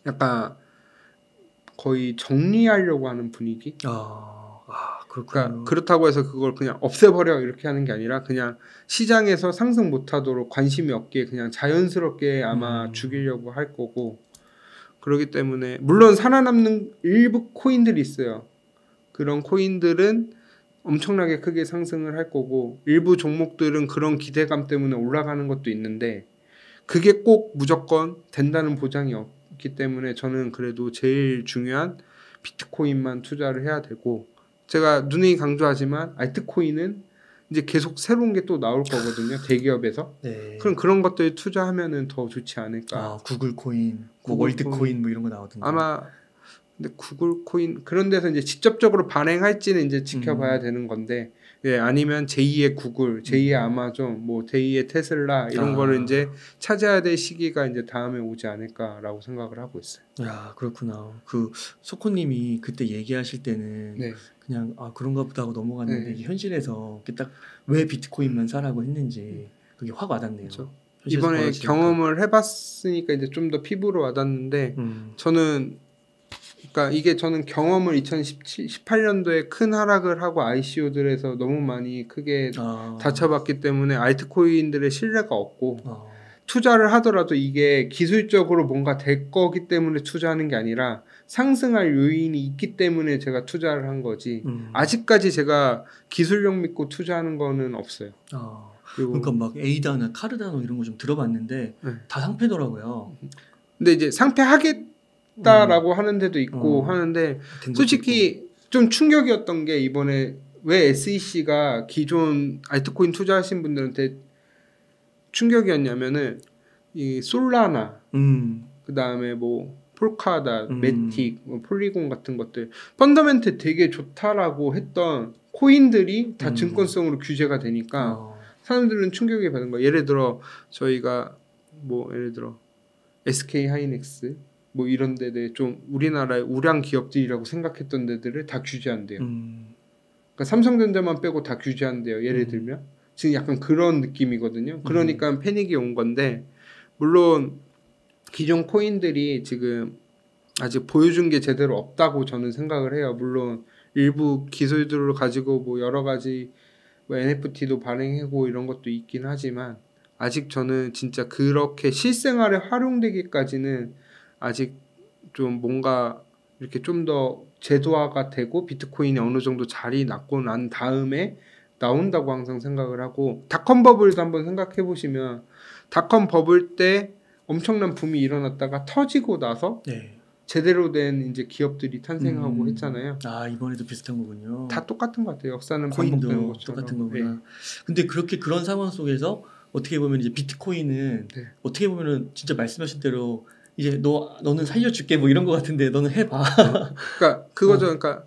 약간 거의 정리하려고 하는 분위기. 그러니까 그렇다고 해서 그걸 그냥 없애버려 이렇게 하는 게 아니라 그냥 시장에서 상승 못하도록 관심이 없게 그냥 자연스럽게 아마 죽이려고 할 거고 그렇기 때문에 물론 살아남는 일부 코인들이 있어요. 그런 코인들은 엄청나게 크게 상승을 할 거고 일부 종목들은 그런 기대감 때문에 올라가는 것도 있는데 그게 꼭 무조건 된다는 보장이 없기 때문에 저는 그래도 제일 중요한 비트코인만 투자를 해야 되고 제가 누누이 강조하지만 알트코인은 이제 계속 새로운 게 또 나올 거거든요. 대기업에서. 그럼 그런 것들 투자하면은 더 좋지 않을까. 구글 코인, 월드 코인 뭐 이런 거 나오던데. 아마 근데 구글 코인 그런 데서 이제 직접적으로 발행할지는 이제 지켜봐야 되는 건데 아니면 제2의 구글, 제2의 아마존, 뭐 제2의 테슬라 이런 거를 이제 찾아야 될 시기가 이제 다음에 오지 않을까라고 생각을 하고 있어요. 야, 그렇구나. 소코님이 그때 얘기하실 때는 그냥 그런가 보다 하고 넘어갔는데 현실에서 딱 왜 비트코인만 사라고 했는지 그게 확 와닿네요. 그렇죠. 이번에 경험을 해봤으니까 이제 좀 더 피부로 와닿는데 저는 그러니까 이게 저는 경험을 2018년도에 큰 하락을 하고 ICO들에서 너무 많이 크게 다쳐봤기 때문에 알트코인들의 신뢰가 없고 투자를 하더라도 이게 기술적으로 뭔가 될 거기 때문에 투자하는 게 아니라 상승할 요인이 있기 때문에 제가 투자를 한 거지 아직까지 제가 기술력 믿고 투자하는 거는 없어요. 그러니까 막 에이다나 카르다노 이런 거 좀 들어봤는데 다 상패더라고요. 근데 이제 상패하겠다라고 하는 데도 있고 하는데 솔직히 좀 충격이었던 게 이번에 왜 SEC가 기존 알트코인 투자하신 분들한테 충격이었냐면은 이 솔라나 그다음에 뭐 폴카다, 매틱, 뭐 폴리곤 같은 것들 펀더멘트 되게 좋다라고 했던 코인들이 다 증권성으로 규제가 되니까 사람들은 충격을 받은 거야. 예를 들어 저희가 뭐 예를 들어 SK 하이닉스 뭐 이런 데들 좀 우리나라의 우량 기업들이라고 생각했던 데들을 다 규제한대요. 그러니까 삼성전자만 빼고 다 규제한대요. 예를 들면 지금 약간 그런 느낌이거든요. 그러니까 패닉이 온 건데 물론 기존 코인들이 지금 아직 보여준 게 제대로 없다고 저는 생각을 해요. 물론 일부 기술들을 가지고 뭐 여러 가지 뭐 NFT도 발행하고 이런 것도 있긴 하지만 아직 저는 진짜 그렇게 실생활에 활용되기까지는 아직 좀 뭔가 이렇게 좀 더 제도화가 되고 비트코인이 어느 정도 자리 잡고 난 다음에 나온다고 항상 생각을 하고, 닷컴 버블도 한번 생각해 보시면 닷컴 버블 때 엄청난 붐이 일어났다가 터지고 나서 네. 제대로 된 이제 기업들이 탄생하고 했잖아요. 아, 이번에도 비슷한 거군요. 다 똑같은 것 같아요. 역사는 반복되는 것처럼. 똑같은 거구나. 네. 근데 그렇게 그런 상황 속에서 어떻게 보면 이제 비트코인은 네. 어떻게 보면은 진짜 말씀하신 대로 이제 너는 살려줄게 뭐 이런 거 같은데 너는 해봐. 그러니까 그거죠. 그러니까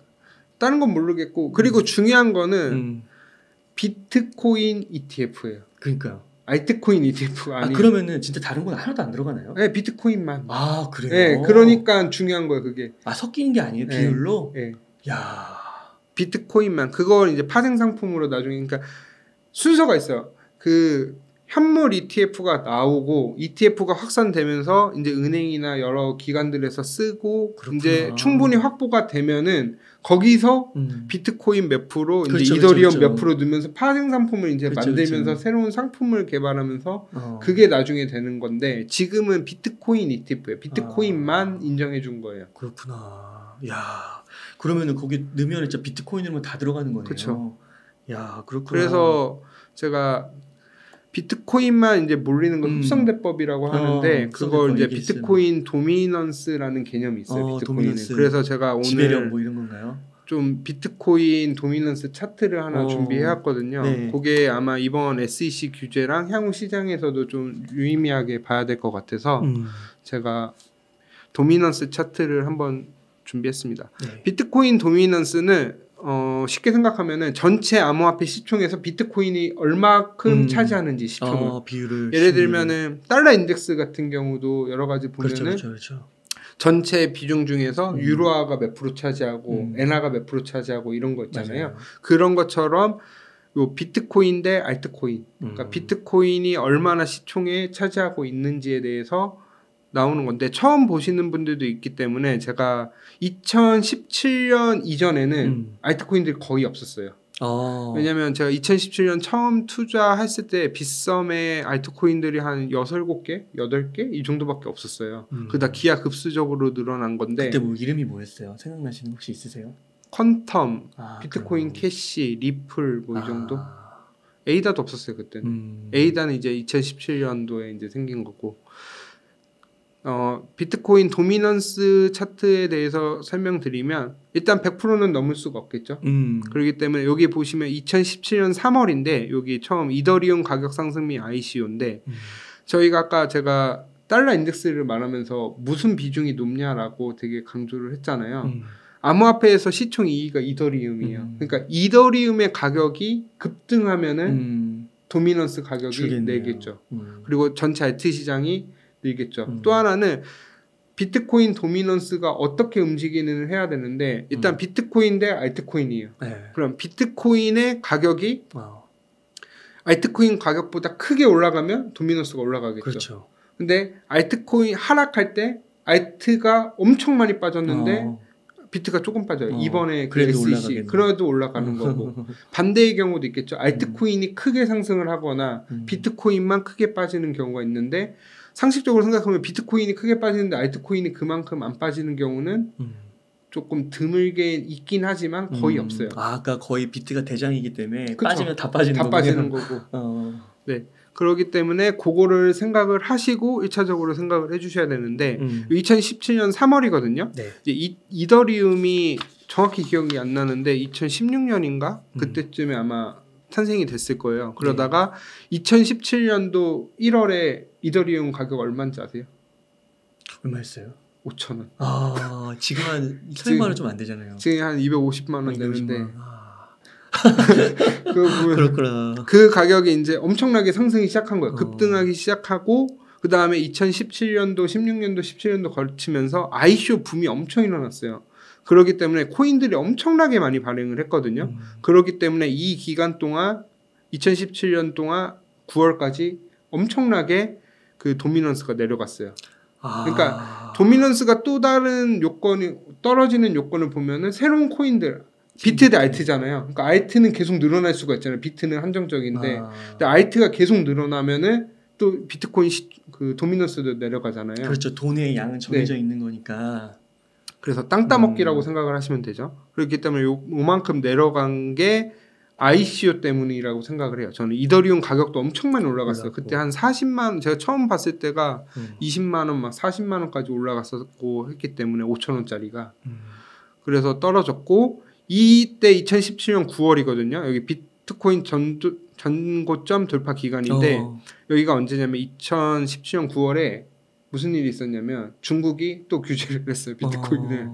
다른 건 모르겠고, 그리고 중요한 거는 비트코인 ETF예요. 그러니까요. 알트코인 ETF가 아니에요. 그러면은 진짜 다른 건 하나도 안 들어가나요? 네, 비트코인만. 아, 그래요? 네, 그러니까 중요한 거예요, 그게. 아, 섞이는 게 아니에요, 비율로? 네. 야, 비트코인만. 그걸 이제 파생 상품으로 나중에, 그러니까 순서가 있어요. 그 현물 ETF가 나오고 ETF가 확산되면서 이제 은행이나 여러 기관들에서 쓰고 그렇구나. 이제 충분히 확보가 되면은 거기서 비트코인 몇 프로, 그렇죠, 이제 이더리움 그렇죠. 몇 프로 넣으면서 파생 상품을 이제 그렇죠, 만들면서 그렇죠. 새로운 상품을 개발하면서 그게 나중에 되는 건데, 지금은 비트코인 ETF예요. 비트코인만 인정해 준 거예요. 그렇구나. 야, 그러면은 거기 넣으면 진짜 비트코인으로만 다 들어가는 거네요. 그렇죠. 야, 그렇구나. 그래서 제가 비트코인만 이제 몰리는 건 흡성대법이라고 하는데, 그걸 이제 비트코인 도미넌스라는 개념이 있어요. 비트코인은. 도미넌스. 그래서 제가 오늘 지배력 뭐 이런 건가요? 좀 비트코인 도미넌스 차트를 하나 준비해왔거든요. 네. 그게 아마 이번 SEC 규제랑 향후 시장에서도 좀 유의미하게 봐야 될 것 같아서 제가 도미넌스 차트를 한번 준비했습니다. 네. 비트코인 도미넌스는 쉽게 생각하면은 전체 암호화폐 시총에서 비트코인이 얼마큼 차지하는지 시총을. 비율을. 예를 들면은 달러 인덱스 같은 경우도 여러 가지 보면은 그렇죠. 전체 비중 중에서 유로화가 몇 프로 차지하고 엔화가 몇 프로 차지하고 이런 거 있잖아요. 맞아요. 그런 것처럼 요 비트코인 대 알트코인, 그러니까 비트코인이 얼마나 시총에 차지하고 있는지에 대해서 나오는 건데, 처음 보시는 분들도 있기 때문에 제가 2017년 이전에는 알트코인들이 거의 없었어요. 왜냐면 제가 2017년 처음 투자했을 때 빗썸에 알트코인들이 한 6, 7개, 8개 이 정도밖에 없었어요. 그다 기하급수적으로 늘어난 건데. 그때 뭐 이름이 뭐였어요? 생각나시는 혹시 있으세요? 퀀텀, 비트코인 캐시, 리플 뭐 이 정도. 에이다도 없었어요 그때는. 에이다는 이제 2017년도에 이제 생긴 거고. 비트코인 도미넌스 차트에 대해서 설명드리면, 일단 100%는 넘을 수가 없겠죠. 그렇기 때문에 여기 보시면 2017년 3월인데 여기 처음 이더리움 가격 상승 및 ICO인데, 저희가 아까 제가 달러 인덱스를 말하면서 무슨 비중이 높냐라고 되게 강조를 했잖아요. 암호화폐에서 시총 2위가 이더리움이에요. 그러니까 이더리움의 가격이 급등하면은 도미넌스 가격이 내겠죠. 그리고 전체 알트 시장이 늘겠죠. 또 하나는 비트코인 도미넌스가 어떻게 움직이는 해야 되는데, 일단 비트코인 대 알트코인이에요. 네. 그럼 비트코인의 가격이 알트코인 가격보다 크게 올라가면 도미넌스가 올라가겠죠. 그렇죠. 근데 알트코인 하락할 때 알트가 엄청 많이 빠졌는데 비트가 조금 빠져요. 이번에 그 SEC 그래도 올라가는 거고. 반대의 경우도 있겠죠. 알트코인이 크게 상승을 하거나 비트코인만 크게 빠지는 경우가 있는데, 상식적으로 생각하면 비트코인이 크게 빠지는데 알트코인이 그만큼 안 빠지는 경우는 조금 드물게 있긴 하지만 거의 없어요. 아까 거의 비트가 대장이기 때문에 그쵸? 빠지면 다 빠지는 거고. 네. 그렇기 때문에 그거를 생각을 하시고 1차적으로 생각을 해주셔야 되는데, 2017년 3월이거든요. 네. 이제 이더리움이 정확히 기억이 안 나는데 2016년인가 그때쯤에 아마 탄생이 됐을 거예요. 그러다가 2017년도 1월에 이더리움 가격 얼마인지 아세요? 얼마였어요? 5,000원. 지금 한 2,000만 원 좀 안 되잖아요. 지금 한 250만 원 되는데. 그렇구나. 그 가격이 이제 엄청나게 상승이 시작한 거예요. 급등하기 시작하고, 그 다음에 2017년도, 16년도, 17년도 걸치면서 ICO 붐이 엄청 일어났어요. 그렇기 때문에 코인들이 엄청나게 많이 발행을 했거든요. 그렇기 때문에 이 기간 동안 2017년 동안 9월까지 엄청나게 그 도미넌스가 내려갔어요. 그러니까 도미넌스가 또 다른 요건이 떨어지는 요건을 보면은 새로운 코인들, 비트 대 알트잖아요. 그러니까 알트는 계속 늘어날 수가 있잖아요. 비트는 한정적인데 근데 알트가 계속 늘어나면은 또 비트코인 그 도미넌스도 내려가잖아요. 그렇죠. 돈의 양은 정해져 있는 거니까. 그래서 땅 따먹기라고 생각을 하시면 되죠. 그렇기 때문에 요만큼 내려간 게 ICO 때문이라고 생각을 해요. 저는 이더리움 가격도 엄청 많이 올라갔어요. 그때 한 40만 원, 제가 처음 봤을 때가 20만 원, 막 40만 원까지 올라갔었고 했기 때문에 5천 원짜리가 그래서 떨어졌고 이때 2017년 9월이거든요. 여기 비트코인 전고점 돌파 기간인데 여기가 언제냐면 2017년 9월에 무슨 일이 있었냐면 중국이 또 규제를 했어요. 비트코인을.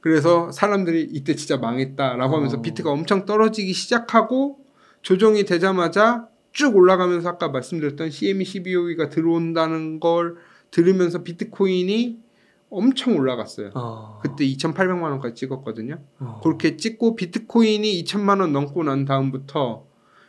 그래서 사람들이 이때 진짜 망했다라고 하면서 비트가 엄청 떨어지기 시작하고 조정이 되자마자 쭉 올라가면서 아까 말씀드렸던 CME, CBOE가 들어온다는 걸 들으면서 비트코인이 엄청 올라갔어요. 그때 2,800만 원까지 찍었거든요. 그렇게 찍고 비트코인이 2,000만 원 넘고 난 다음부터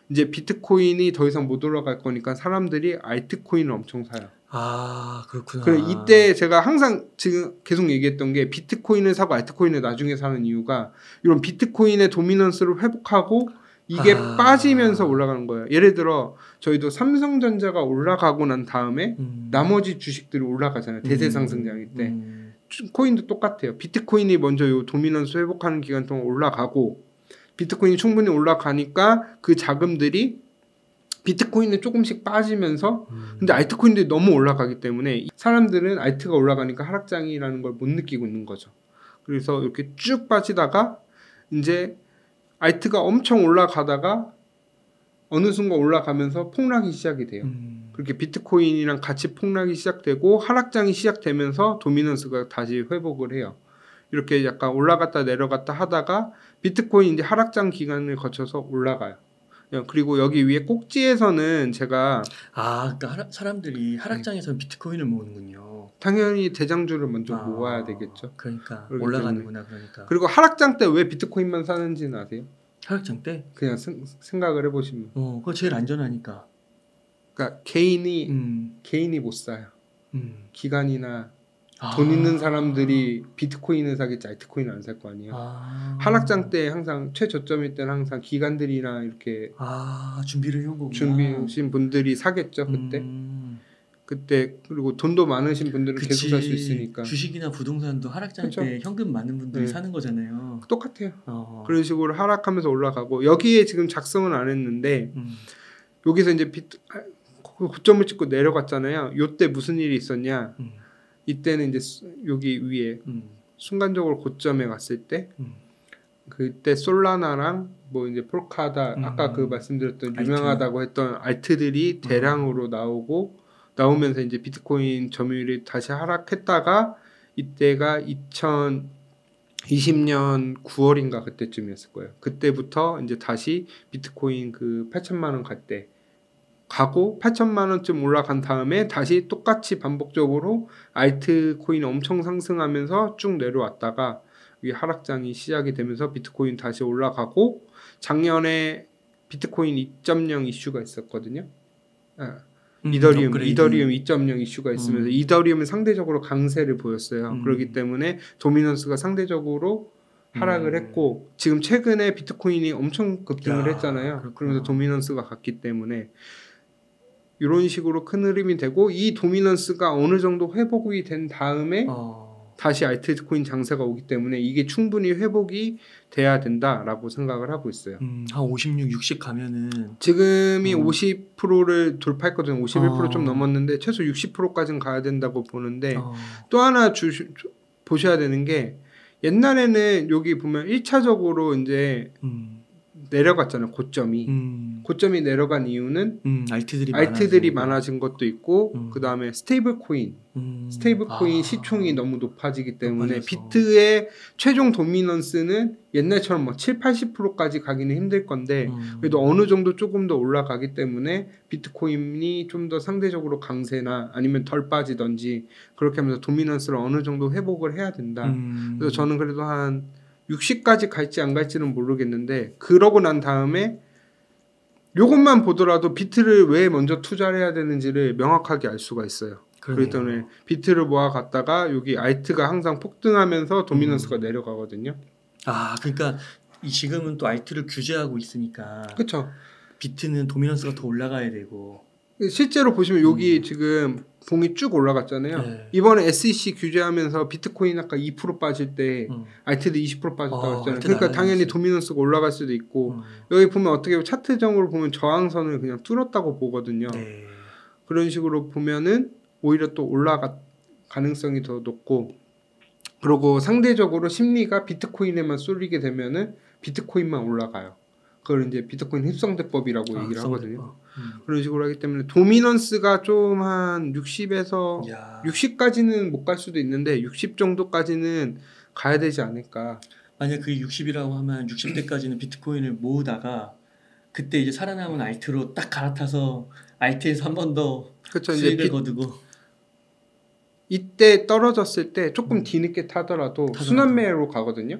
이제 비트코인이 더 이상 못 올라갈 거니까 사람들이 알트코인을 엄청 사요. 아, 그렇구나. 그래 이때 제가 항상 지금 계속 얘기했던 게 비트코인을 사고 알트코인을 나중에 사는 이유가 이런 비트코인의 도미넌스를 회복하고 이게 빠지면서 올라가는 거예요. 예를 들어 저희도 삼성전자가 올라가고 난 다음에 나머지 주식들이 올라가잖아요. 대세 상승장일 때. 코인도 똑같아요. 비트코인이 먼저 요 도미넌스 회복하는 기간 동안 올라가고 비트코인이 충분히 올라가니까 그 자금들이 비트코인은 조금씩 빠지면서 근데 알트코인들이 너무 올라가기 때문에 사람들은 알트가 올라가니까 하락장이라는 걸 못 느끼고 있는 거죠. 그래서 이렇게 쭉 빠지다가 이제 알트가 엄청 올라가다가 어느 순간 올라가면서 폭락이 시작이 돼요. 그렇게 비트코인이랑 같이 폭락이 시작되고 하락장이 시작되면서 도미넌스가 다시 회복을 해요. 이렇게 약간 올라갔다 내려갔다 하다가 비트코인 이제 하락장 기간을 거쳐서 올라가요. 그리고 여기 위에 꼭지에서는 제가 그러니까 사람들이 하락장에서는 비트코인을 모으는군요. 당연히 대장주를 먼저 모아야 되겠죠. 그러니까 올라가는구나. 그러니까. 그리고 하락장 때 왜 비트코인만 사는지는 아세요? 하락장 때? 그냥 생각을 해보시면. 그거 제일 안전하니까. 그러니까 개인이 못 사요. 기관이나 돈 있는 사람들이 비트코인을 사겠지 알트코인을 안 살 거 아니에요. 하락장 때 항상 최저점일 때는 항상 기관들이나 이렇게 준비를 해온 거구나. 준비하신 분들이 사겠죠 그때 그리고 돈도 많으신 분들은 계속 살 수 있으니까. 주식이나 부동산도 하락장 때 현금 많은 분들이 사는 거잖아요. 똑같아요. 그런 식으로 하락하면서 올라가고 여기에 지금 작성은 안 했는데 여기서 이제 고점을 찍고 내려갔잖아요. 요때 무슨 일이 있었냐? 이때는 이제 여기 위에 순간적으로 고점에 갔을 때 그때 솔라나랑 뭐 이제 폴카다 아까 그 말씀드렸던 유명하다고 했던 알트들이 대량으로 나오면서 이제 비트코인 점유율이 다시 하락했다가 이때가 2020년 9월인가 그때쯤이었을 거예요. 그때부터 이제 다시 비트코인 그 8천만 원 갈 때 가고 8천만 원쯤 올라간 다음에 다시 똑같이 반복적으로 알트코인이 엄청 상승하면서 쭉 내려왔다가 이 하락장이 시작이 되면서 비트코인 다시 올라가고 작년에 비트코인 2.0 이슈가 있었거든요. 이더리움 2.0 이슈가 있으면서 이더리움은 상대적으로 강세를 보였어요. 그렇기 때문에 도미넌스가 상대적으로 하락을 했고 지금 최근에 비트코인이 엄청 급등을 했잖아요. 그러면서 도미넌스가 갔기 때문에 이런 식으로 큰 흐름이 되고 이 도미넌스가 어느 정도 회복이 된 다음에 다시 알트코인 장세가 오기 때문에 이게 충분히 회복이 돼야 된다라고 생각을 하고 있어요. 한 56, 60 가면은 지금이 50%를 돌파했거든요. 51% 좀 넘었는데 최소 60%까지는 가야 된다고 보는데 또 하나 보셔야 되는 게 옛날에는 여기 보면 1차적으로 이제 내려갔잖아요. 고점이 내려간 이유는 알트들이 많아진 것도 있고 그 다음에 스테이블 코인 시총이 너무 높아지기 때문에 비트의 최종 도미넌스는 옛날처럼 막 7, 80%까지 가기는 힘들 건데 그래도 어느 정도 조금 더 올라가기 때문에 비트코인이 좀 더 상대적으로 강세나 아니면 덜 빠지던지 그렇게 하면서 도미넌스를 어느 정도 회복을 해야 된다. 그래서 저는 그래도 한 60까지 갈지 안 갈지는 모르겠는데 그러고 난 다음에 요것만 보더라도 비트를 왜 먼저 투자를 해야 되는지를 명확하게 알 수가 있어요. 그렇기 때문에 비트를 모아갔다가 여기 알트가 항상 폭등하면서 도미넌스가 내려가거든요. 그러니까 이 지금은 또 알트를 규제하고 있으니까. 그렇죠. 비트는 도미넌스가 더 올라가야 되고. 실제로 보시면 여기 지금 봉이 쭉 올라갔잖아요. 네. 이번에 SEC 규제하면서 비트코인 아까 2% 빠질 때 알트도 20% 빠졌다고 했잖아요. 그러니까 당연히 도미넌스가 올라갈 수도 있고 여기 보면 어떻게 차트적으로 보면 저항선을 그냥 뚫었다고 보거든요. 네. 그런 식으로 보면은 오히려 또 올라갈 가능성이 더 높고 그리고 상대적으로 심리가 비트코인에만 쏠리게 되면은 비트코인만 올라가요. 그걸 이제 비트코인 흡성대법이라고 얘기를 하거든요. 그런 식으로 하기 때문에 도미넌스가 좀 한 60에서 60까지는 못 갈 수도 있는데 60 정도까지는 가야 되지 않을까. 만약 그 60이라고 하면 60대까지는 비트코인을 모으다가 그때 이제 살아남은 알트로 딱 갈아타서 알트에서 한 번 더 수익을 거두고 이때 떨어졌을 때 조금 뒤늦게 타더라도 순환매로 가거든요.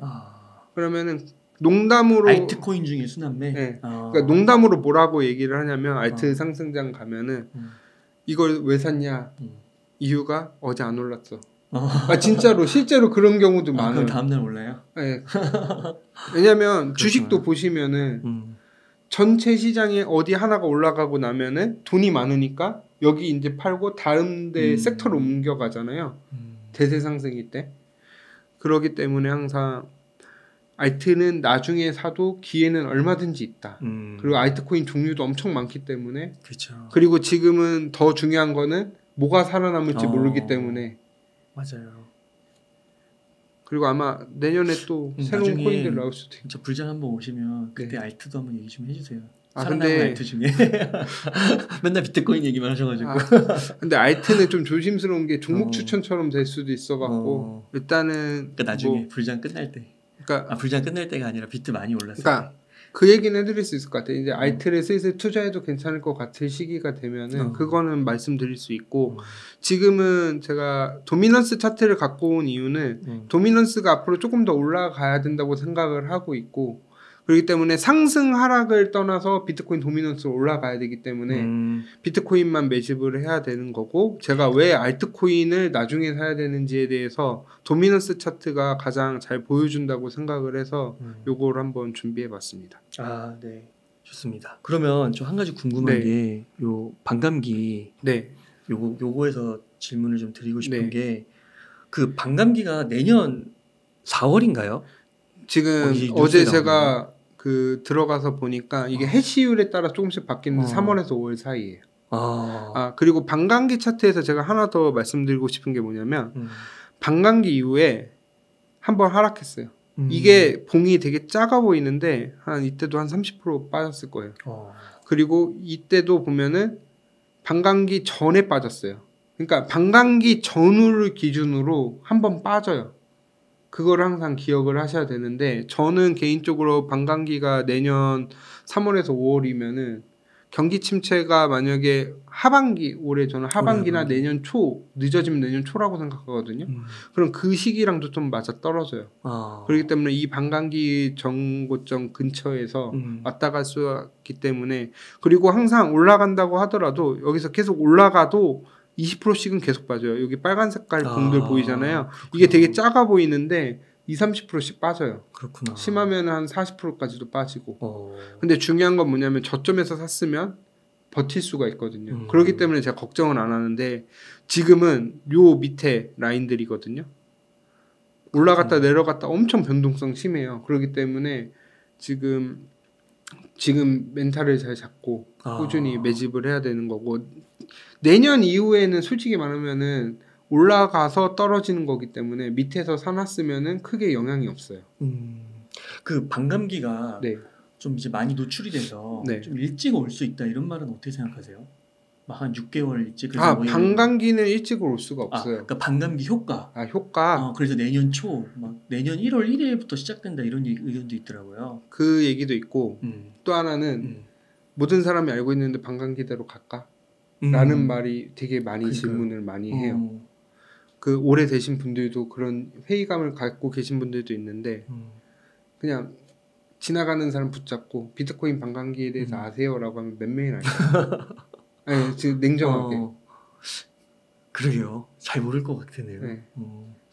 그러면은 농담으로 알트코인 중에 순환매. 네. 그러니까 농담으로 뭐라고 얘기를 하냐면 알트 상승장 가면은 이걸 왜 샀냐 이유가 어제 안 올랐어. 진짜로 실제로 그런 경우도 많아요. 그럼 다음날 올라요? 네. 왜냐면 주식도 보시면은 전체 시장에 어디 하나가 올라가고 나면은 돈이 많으니까 여기 이제 팔고 다른 데 섹터로 옮겨가잖아요. 대세 상승일 때. 그러기 때문에 항상 알트는 나중에 사도 기회는 얼마든지 있다. 그리고 알트코인 종류도 엄청 많기 때문에. 그렇죠. 그리고 지금은 더 중요한 거는 뭐가 살아남을지 모르기 때문에. 맞아요. 그리고 아마 내년에 또 새로운 코인들 나올 수도 있고. 진짜 불장 한번 오시면 그때 알트도 한번 얘기 좀 해주세요. 근데 알트 중에 맨날 비트코인 얘기만 하셔가지고. 근데 알트는 좀 조심스러운 게 종목 추천처럼 될 수도 있어갖고 일단은 그러니까 나중에 불장 끝날 때. 그러니까 불장 끝날 때가 아니라 비트 많이 올랐을 때. 그 얘기는 해드릴 수 있을 것 같아요. 이제 알트를 슬슬 투자해도 괜찮을 것 같은 시기가 되면은 그거는 말씀드릴 수 있고 지금은 제가 도미넌스 차트를 갖고 온 이유는 도미넌스가 앞으로 조금 더 올라가야 된다고 생각을 하고 있고 그렇기 때문에 상승 하락을 떠나서 비트코인 도미넌스로 올라가야 되기 때문에 비트코인만 매집을 해야 되는 거고 제가 왜 알트코인을 나중에 사야 되는지에 대해서 도미넌스 차트가 가장 잘 보여준다고 생각을 해서 요걸 한번 준비해 봤습니다. 네. 좋습니다. 그러면 저 한 가지 궁금한 게 요 반감기 요거에서 질문을 좀 드리고 싶은 게 그 반감기가 내년 4월인가요? 지금 어제 제가 들어가서 보니까 이게 해시율에 따라 조금씩 바뀌는데 3월에서 5월 사이에요. 그리고 반감기 차트에서 제가 하나 더 말씀드리고 싶은 게 뭐냐면 반감기 이후에 한번 하락했어요. 이게 봉이 되게 작아 보이는데 이때도 한 30% 빠졌을 거예요. 그리고 이때도 보면은 반감기 전에 빠졌어요. 그러니까 반감기 전후를 기준으로 한번 빠져요. 그걸 항상 기억을 하셔야 되는데 저는 개인적으로 반감기가 내년 3월에서 5월이면은 경기 침체가 만약에 하반기 올해 저는 하반기나 내년 초 늦어지면 내년 초라고 생각하거든요. 그럼 그 시기랑도 좀 맞아 떨어져요. 그렇기 때문에 이 반감기 정고점 근처에서 왔다 갈 수 있기 때문에 그리고 항상 올라간다고 하더라도 여기서 계속 올라가도 20%씩은 계속 빠져요. 여기 빨간 색깔 봉들 보이잖아요. 그렇구나. 이게 되게 작아 보이는데 20-30%씩 빠져요. 그렇구나. 심하면 한 40%까지도 빠지고. 근데 중요한 건 뭐냐면 저점에서 샀으면 버틸 수가 있거든요. 그렇기 때문에 제가 걱정은 안 하는데 지금은 요 밑에 라인들이거든요. 올라갔다 내려갔다 엄청 변동성 심해요. 그렇기 때문에 지금 멘탈을 잘 잡고 꾸준히 매집을 해야 되는 거고 내년 이후에는 솔직히 말하면은 올라가서 떨어지는 거기 때문에 밑에서 사놨으면은 크게 영향이 없어요. 그 반감기가 좀 이제 많이 노출이 돼서 좀 일찍 올 수 있다 이런 말은 어떻게 생각하세요? 막 한 6개월 일찍. 반감기는 일찍 올 수가 없어요. 그러니까 반감기 효과. 효과. 그래서 내년 초, 막 내년 1월 1일부터 시작된다 이런 의견도 있더라고요. 그 얘기도 있고 또 하나는 모든 사람이 알고 있는데 반감기대로 갈까? 라는 말이 되게 많이 질문을 많이 해요. 그 오래 되신 분들도 그런 회의감을 갖고 계신 분들도 있는데 그냥 지나가는 사람 붙잡고 비트코인 반감기에 대해서 아세요라고 하면 몇 명이나 알까요? 아니, 지금 냉정하게. 그러게요. 잘 모를 것 같으네요.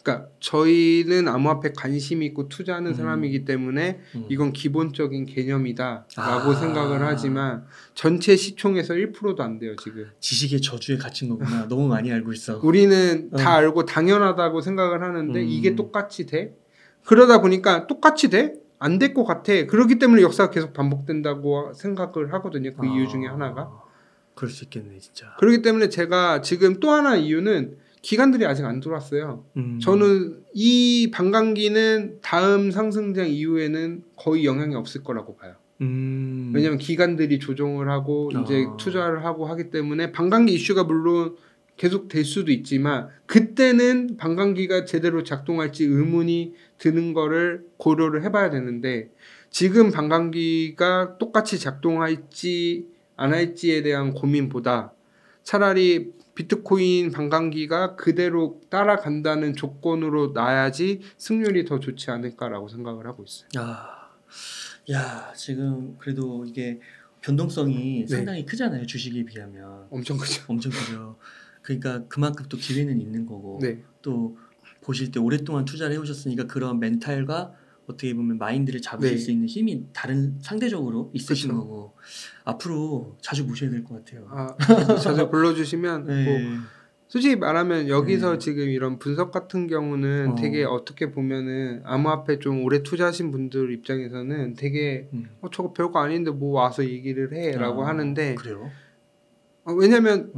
그러니까 저희는 암호화폐 관심 있고 투자하는 사람이기 때문에 이건 기본적인 개념이다라고 생각을 하지만 전체 시총에서 1%도 안 돼요 지금. 지식의 저주에 갇힌 거구나. 너무 많이 알고 있어. 우리는 다 알고 당연하다고 생각을 하는데 이게 똑같이 돼? 그러다 보니까 똑같이 돼? 안 될 것 같아. 그렇기 때문에 역사가 계속 반복된다고 생각을 하거든요. 그 이유 중에 하나가. 그럴 수 있겠네 진짜. 그렇기 때문에 제가 지금 또 하나 이유는 기관들이 아직 안 들어왔어요. 저는 이 반감기는 다음 상승장 이후에는 거의 영향이 없을 거라고 봐요. 왜냐하면 기관들이 조정을 하고 이제 투자를 하고 하기 때문에 반감기 이슈가 물론 계속 될 수도 있지만 그때는 반감기가 제대로 작동할지 의문이 드는 거를 고려를 해봐야 되는데 지금 반감기가 똑같이 작동할지 안 할지에 대한 고민보다 차라리 비트코인 반감기가 그대로 따라간다는 조건으로 놔야지 승률이 더 좋지 않을까라고 생각을 하고 있어요. 야, 지금 그래도 이게 변동성이 상당히 크잖아요. 주식에 비하면. 엄청 크죠. 엄청 크죠. 그러니까 그만큼 또 기회는 있는 거고 또 보실 때 오랫동안 투자를 해오셨으니까 그런 멘탈과 어떻게 보면 마인드를 잡으실 수 있는 힘이 다른 상대적으로 있으신 거고 앞으로 자주 모셔야 될 것 같아요. 자주 불러주시면 뭐 솔직히 말하면 여기서 지금 이런 분석 같은 경우는 되게 어떻게 보면은 암호화폐 좀 오래 투자하신 분들 입장에서는 되게 저거 별거 아닌데 뭐 와서 얘기를 해라고 하는데 그래요? 왜냐면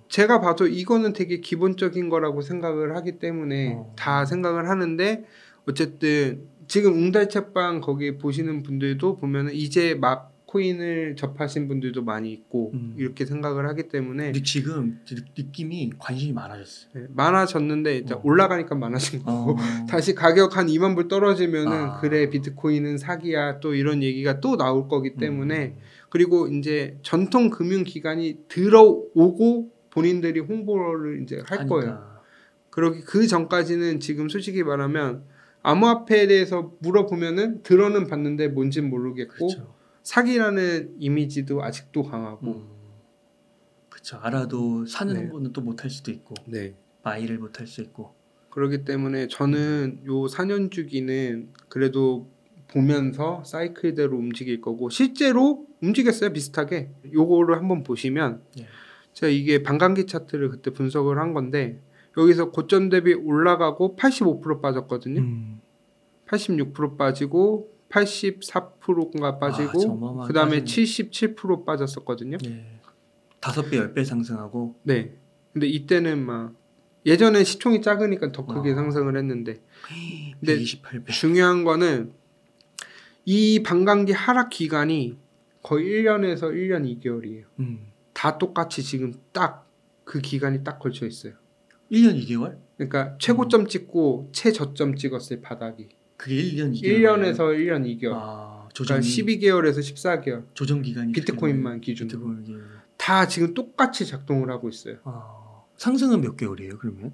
제가 봐도 이거는 되게 기본적인 거라고 생각을 하기 때문에 다 생각을 하는데 어쨌든 지금 웅달책방 거기 보시는 분들도 보면은 이제 막 코인을 접하신 분들도 많이 있고 이렇게 생각을 하기 때문에 근데 지금 느낌이 관심이 많아졌어요. 많아졌는데 이제 올라가니까 많아진 거고 다시 가격 한 2만 불 떨어지면은 그래 비트코인은 사기야 또 이런 얘기가 또 나올 거기 때문에 그리고 이제 전통 금융 기관이 들어오고 본인들이 홍보를 이제 할 거예요. 그러기 그 전까지는 지금 솔직히 말하면 암호화폐에 대해서 물어보면은 들어는 봤는데 뭔진 모르겠고 사기라는 이미지도 아직도 강하고 그렇죠. 알아도 사는 홍보는 또 못할 수도 있고 바이를 못할 수 있고 그렇기 때문에 저는 요 4년 주기는 그래도 보면서 사이클대로 움직일 거고 실제로 움직였어요. 비슷하게 요거를 한번 보시면 제가 이게 반감기 차트를 그때 분석을 한 건데 여기서 고점 대비 올라가고 85% 빠졌거든요. 86% 빠지고 84%가 빠지고 그 다음에 77% 빠졌었거든요. 5배, 10배 상승하고 근데 이때는 막 예전엔 시총이 작으니까 더 크게 상승을 했는데 근데 128배. 중요한 거는 이 반감기 하락 기간이 거의 1년에서 1년 2개월이에요. 다 똑같이 지금 딱 그 기간이 딱 걸쳐 있어요. 1년 2개월? 그러니까 최고점 찍고 최저점 찍었을 바닥이. 그게 1년 2개월. 1년에서 1년 2개월. 그러니까 12개월에서 14개월. 조정 기간이 비트코인만 기준으로. 다 지금 똑같이 작동을 하고 있어요. 상승은 몇 개월이에요, 그러면?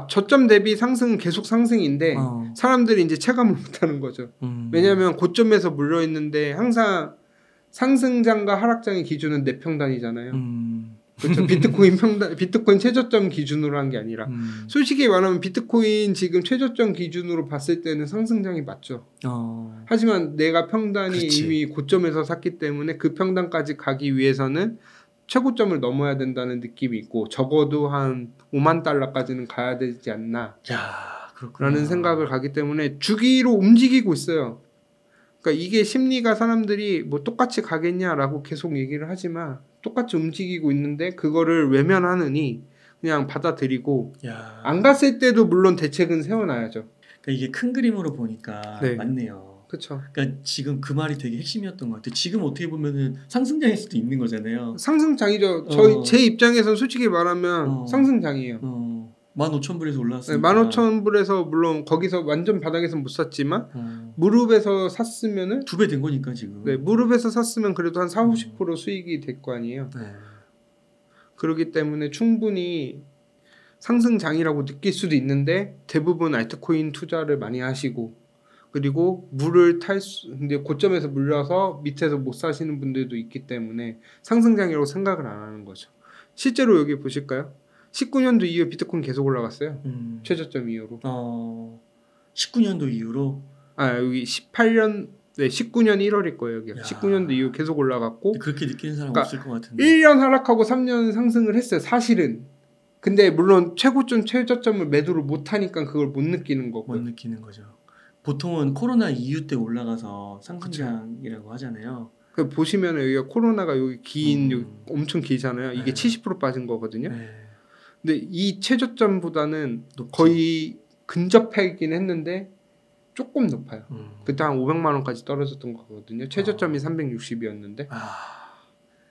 저점 대비 상승은 계속 상승인데 사람들이 이제 체감을 못하는 거죠. 왜냐하면 고점에서 물려 있는데 항상 상승장과 하락장의 기준은 내평단이잖아요. 그렇죠. 비트코인 최저점 기준으로 한 게 아니라 솔직히 말하면 비트코인 지금 최저점 기준으로 봤을 때는 상승장이 맞죠. 하지만 내가 평단이 이미 고점에서 샀기 때문에 그 평단까지 가기 위해서는 최고점을 넘어야 된다는 느낌이 있고 적어도 한 5만 달러까지는 가야 되지 않나 라는 생각을 가기 때문에 주기로 움직이고 있어요. 그러니까 이게 심리가 사람들이 뭐 똑같이 가겠냐라고 계속 얘기를 하지만 똑같이 움직이고 있는데 그거를 외면하느니 그냥 받아들이고 안 갔을 때도 물론 대책은 세워놔야죠. 그러니까 이게 큰 그림으로 보니까 맞네요. 그렇죠. 그러니까 지금 그 말이 되게 핵심이었던 것 같아요. 지금 어떻게 보면은 상승장일 수도 있는 거잖아요. 상승장이죠. 제 입장에서는 솔직히 말하면 상승장이에요. 15,000불에서 올라왔어요. 15,000불에서 물론 거기서 완전 바닥에서 못 샀지만 무릎에서 샀으면은 2배 된 거니까 지금. 무릎에서 샀으면 그래도 한 40-50% 수익이 될 거 아니에요. 그렇기 때문에 충분히 상승장이라고 느낄 수도 있는데 대부분 알트코인 투자를 많이 하시고 그리고 근데 고점에서 물려서 밑에서 못 사시는 분들도 있기 때문에 상승장이라고 생각을 안 하는 거죠. 실제로 여기 보실까요? 19년도 이후에 비트코인 계속 올라갔어요. 최저점 이후로. 19년도 이후로? 아 여기 18년 네 19년 1월일 거예요. 여기. 19년도 이후 계속 올라갔고. 그렇게 느끼는 사람 그러니까 없을 것 같은데. 1년 하락하고 3년 상승을 했어요. 사실은. 근데 물론 최고점 최저점을 매도를 못하니까 그걸 못 느끼는 거고. 못 느끼는 거죠. 보통은 코로나 이후 때 올라가서 상승장이라고 하잖아요. 그 보시면 여기가 코로나가 여기 여기 엄청 길잖아요. 이게 70% 빠진 거거든요. 근데 이 최저점보다는 거의 근접하긴 했는데 조금 높아요. 그때 한 500만 원까지 떨어졌던 거거든요. 최저점이 360이었는데.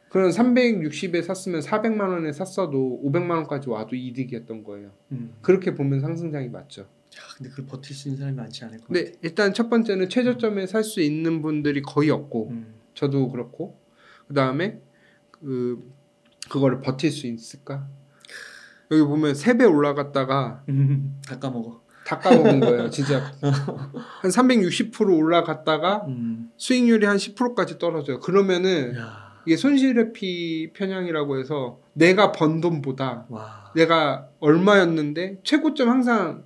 그럼 360에 샀으면 400만 원에 샀어도 500만 원까지 와도 이득이었던 거예요. 그렇게 보면 상승장이 맞죠. 근데 그걸 버틸 수 있는 사람이 많지 않을 것 같아요. 근데 일단 첫 번째는 최저점에 살 수 있는 분들이 거의 없고 저도 그렇고 그 다음에 그거를 버틸 수 있을까? 여기 보면 3배 올라갔다가 다 까먹어. 다 까먹은 거예요. 진짜 한 360% 올라갔다가 수익률이 한 10%까지 떨어져요. 그러면은 이게 손실회피 편향이라고 해서 내가 번 돈보다 내가 얼마였는데 최고점 항상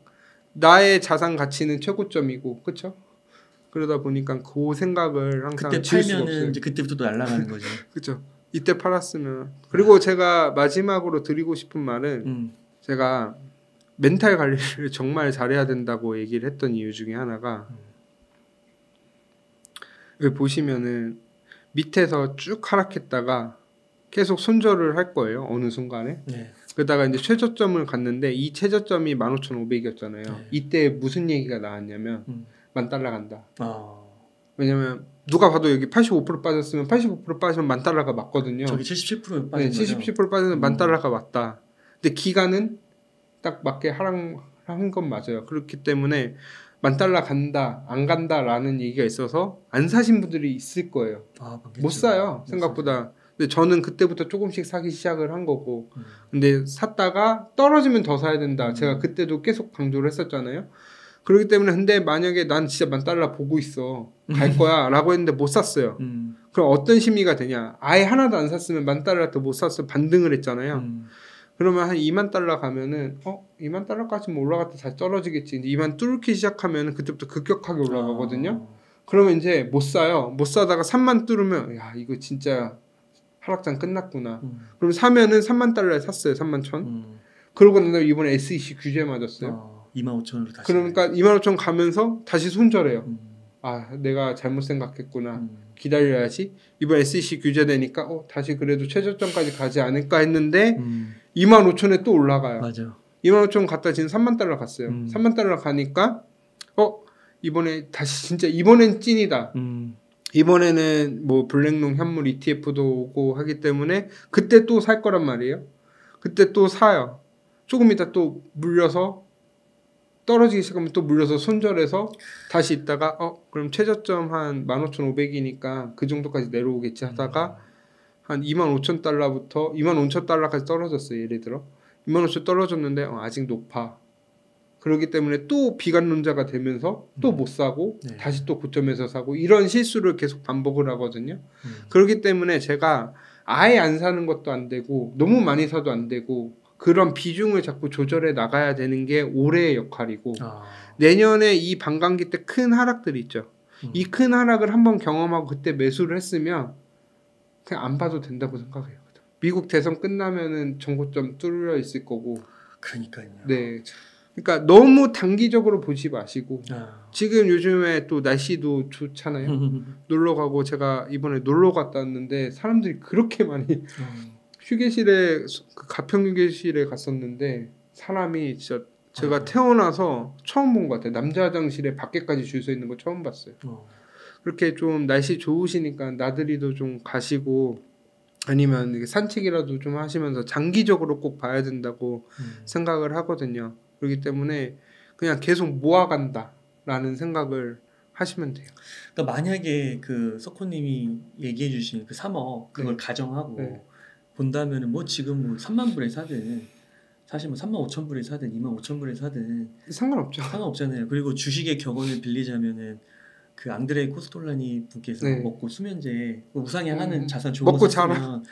나의 자산 가치는 최고점이고 그렇죠? 그러다 보니까 그 생각을 항상 그때 팔면은 이제 그때부터 또 날아가는 거죠. 그렇죠. 이때 팔았으면. 그리고 제가 마지막으로 드리고 싶은 말은 제가 멘탈 관리를 정말 잘해야 된다고 얘기를 했던 이유 중에 하나가 여기 보시면은 밑에서 쭉 하락했다가 계속 손절을 할 거예요. 어느 순간에. 그러다가 이제 최저점을 갔는데 이 최저점이 15,500이었잖아요. 이때 무슨 얘기가 나왔냐면 $10,000 간다. 왜냐면 누가 봐도 여기 85% 빠졌으면 85% 빠지면 $10,000가 맞거든요. 저기 77% 빠진 거죠? 77% 빠지면 $10,000가 맞다. 근데 기간은 딱 맞게 하락한 건 맞아요. 그렇기 때문에 $10,000 간다, 안 간다라는 얘기가 있어서 안 사신 분들이 있을 거예요. 못 사요, 생각보다. 근데 저는 그때부터 조금씩 사기 시작을 한 거고. 근데 샀다가 떨어지면 더 사야 된다. 제가 그때도 계속 강조를 했었잖아요. 그렇기 때문에 근데 만약에 난 진짜 $10,000 보고 있어. 갈 거야. 라고 했는데 못 샀어요. 그럼 어떤 심리가 되냐. 아예 하나도 안 샀으면 $10,000 더 못 샀어. 반등을 했잖아요. 그러면 한 $20,000 가면은 $20,000까지는 올라갔다 다시 떨어지겠지. 이제 2만 뚫기 시작하면 그때부터 급격하게 올라가거든요. 그러면 이제 못 사요. 못 사다가 3만 뚫으면 야 이거 진짜 하락장 끝났구나. 그럼 사면은 $30,000에 샀어요. 31,000. 그러고 나서 이번에 SEC 규제 맞았어요. 25,000원으로 다시. 그러니까 25,000 가면서 다시 손절해요. 아 내가 잘못 생각했구나. 기다려야지. 이번 SEC 규제되니까 다시 그래도 최저점까지 가지 않을까 했는데 25,000에 또 올라가요. 맞아. 25,000 갔다 지금 $30,000 갔어요. $30,000 가니까 이번에 다시 진짜 이번엔 찐이다. 이번에는 뭐 블랙롱 현물 ETF도 오고 하기 때문에 그때 또 살 거란 말이에요. 그때 또 사요. 조금 이따 또 물려서 떨어지기 시작하면 또 물려서 손절해서 다시 있다가 그럼 최저점 한 15,500이니까 그 정도까지 내려오겠지 하다가 한 25,000달러부터 25,000달러까지 떨어졌어요. 예를 들어 25,000 떨어졌는데 아직 높아. 그렇기 때문에 또 비관론자가 되면서 또 못 사고 다시 또 고점에서 사고 이런 실수를 계속 반복을 하거든요. 그렇기 때문에 제가 아예 안 사는 것도 안 되고 너무 많이 사도 안 되고 그런 비중을 자꾸 조절해 나가야 되는 게 올해의 역할이고 내년에 이 반감기 때 큰 하락들이 있죠. 이 큰 하락을 한번 경험하고 그때 매수를 했으면 그냥 안 봐도 된다고 생각해요. 미국 대선 끝나면은 정고점 뚫려 있을 거고. 그러니까요. 네. 그러니까 너무 단기적으로 보지 마시고 지금 요즘에 또 날씨도 좋잖아요. 놀러 가고 제가 이번에 놀러 갔다 왔는데 사람들이 그렇게 많이 휴게실에 그 가평 휴게실에 갔었는데 사람이 진짜 제가 태어나서 처음 본 것 같아요. 남자 화장실에 밖에까지 줄 서 있는 거 처음 봤어요. 그렇게 좀 날씨 좋으시니까 나들이도 좀 가시고 아니면 산책이라도 좀 하시면서 장기적으로 꼭 봐야 된다고 생각을 하거든요. 그렇기 때문에 그냥 계속 모아간다라는 생각을 하시면 돼요. 그러니까 만약에 그 석호님이 얘기해 주신 그 3억 그걸 가정하고 본다면은 뭐 지금 뭐 3만 불에 사든 사실 뭐 35,000불에 사든 25,000불에 사든 상관없잖아요. 그리고 주식의 격언을 빌리자면은 그 앙드레이 코스톨라니 분께서 먹고 수면제 우상향하는 자산 좋은 거 샀으면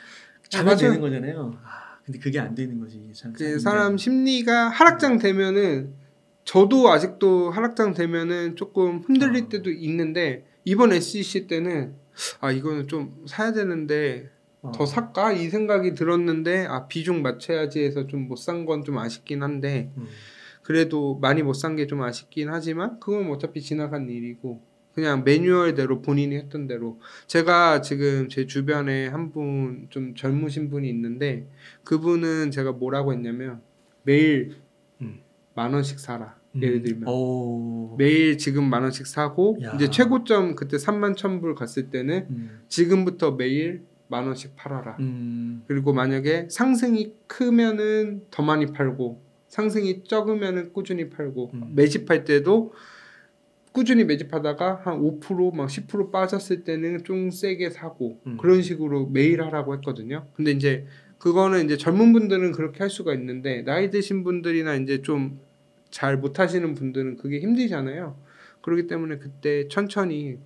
자면 되는 거잖아요. 근데 그게 안 되는 거지. 참 사람 심리가 하락장 되면은 저도 아직도 하락장 되면은 조금 흔들릴 때도 있는데 이번 SEC 때는 이거는 좀 사야 되는데 더 살까? 이 생각이 들었는데 비중 맞춰야지 해서 좀 못 산 건 좀 아쉽긴 한데 그래도 많이 못 산 게 좀 아쉽긴 하지만 그건 어차피 지나간 일이고 그냥 매뉴얼대로 본인이 했던 대로 제가 지금 제 주변에 한 분 좀 젊으신 분이 있는데 그분은 제가 뭐라고 했냐면 매일 10,000원씩 사라. 예를 들면 매일 지금 10,000원씩 사고 이제 최고점 그때 31,000불 갔을 때는 지금부터 매일 10,000원씩 팔아라. 그리고 만약에 상승이 크면은 더 많이 팔고 상승이 적으면은 꾸준히 팔고 매집할 때도 꾸준히 매집하다가 한 5% 막 10% 빠졌을 때는 좀 세게 사고 그런 식으로 매일 하라고 했거든요. 근데 이제 그거는 이제 젊은 분들은 그렇게 할 수가 있는데 나이 드신 분들이나 이제 좀 잘 못하시는 분들은 그게 힘들잖아요. 그렇기 때문에 그때 천천히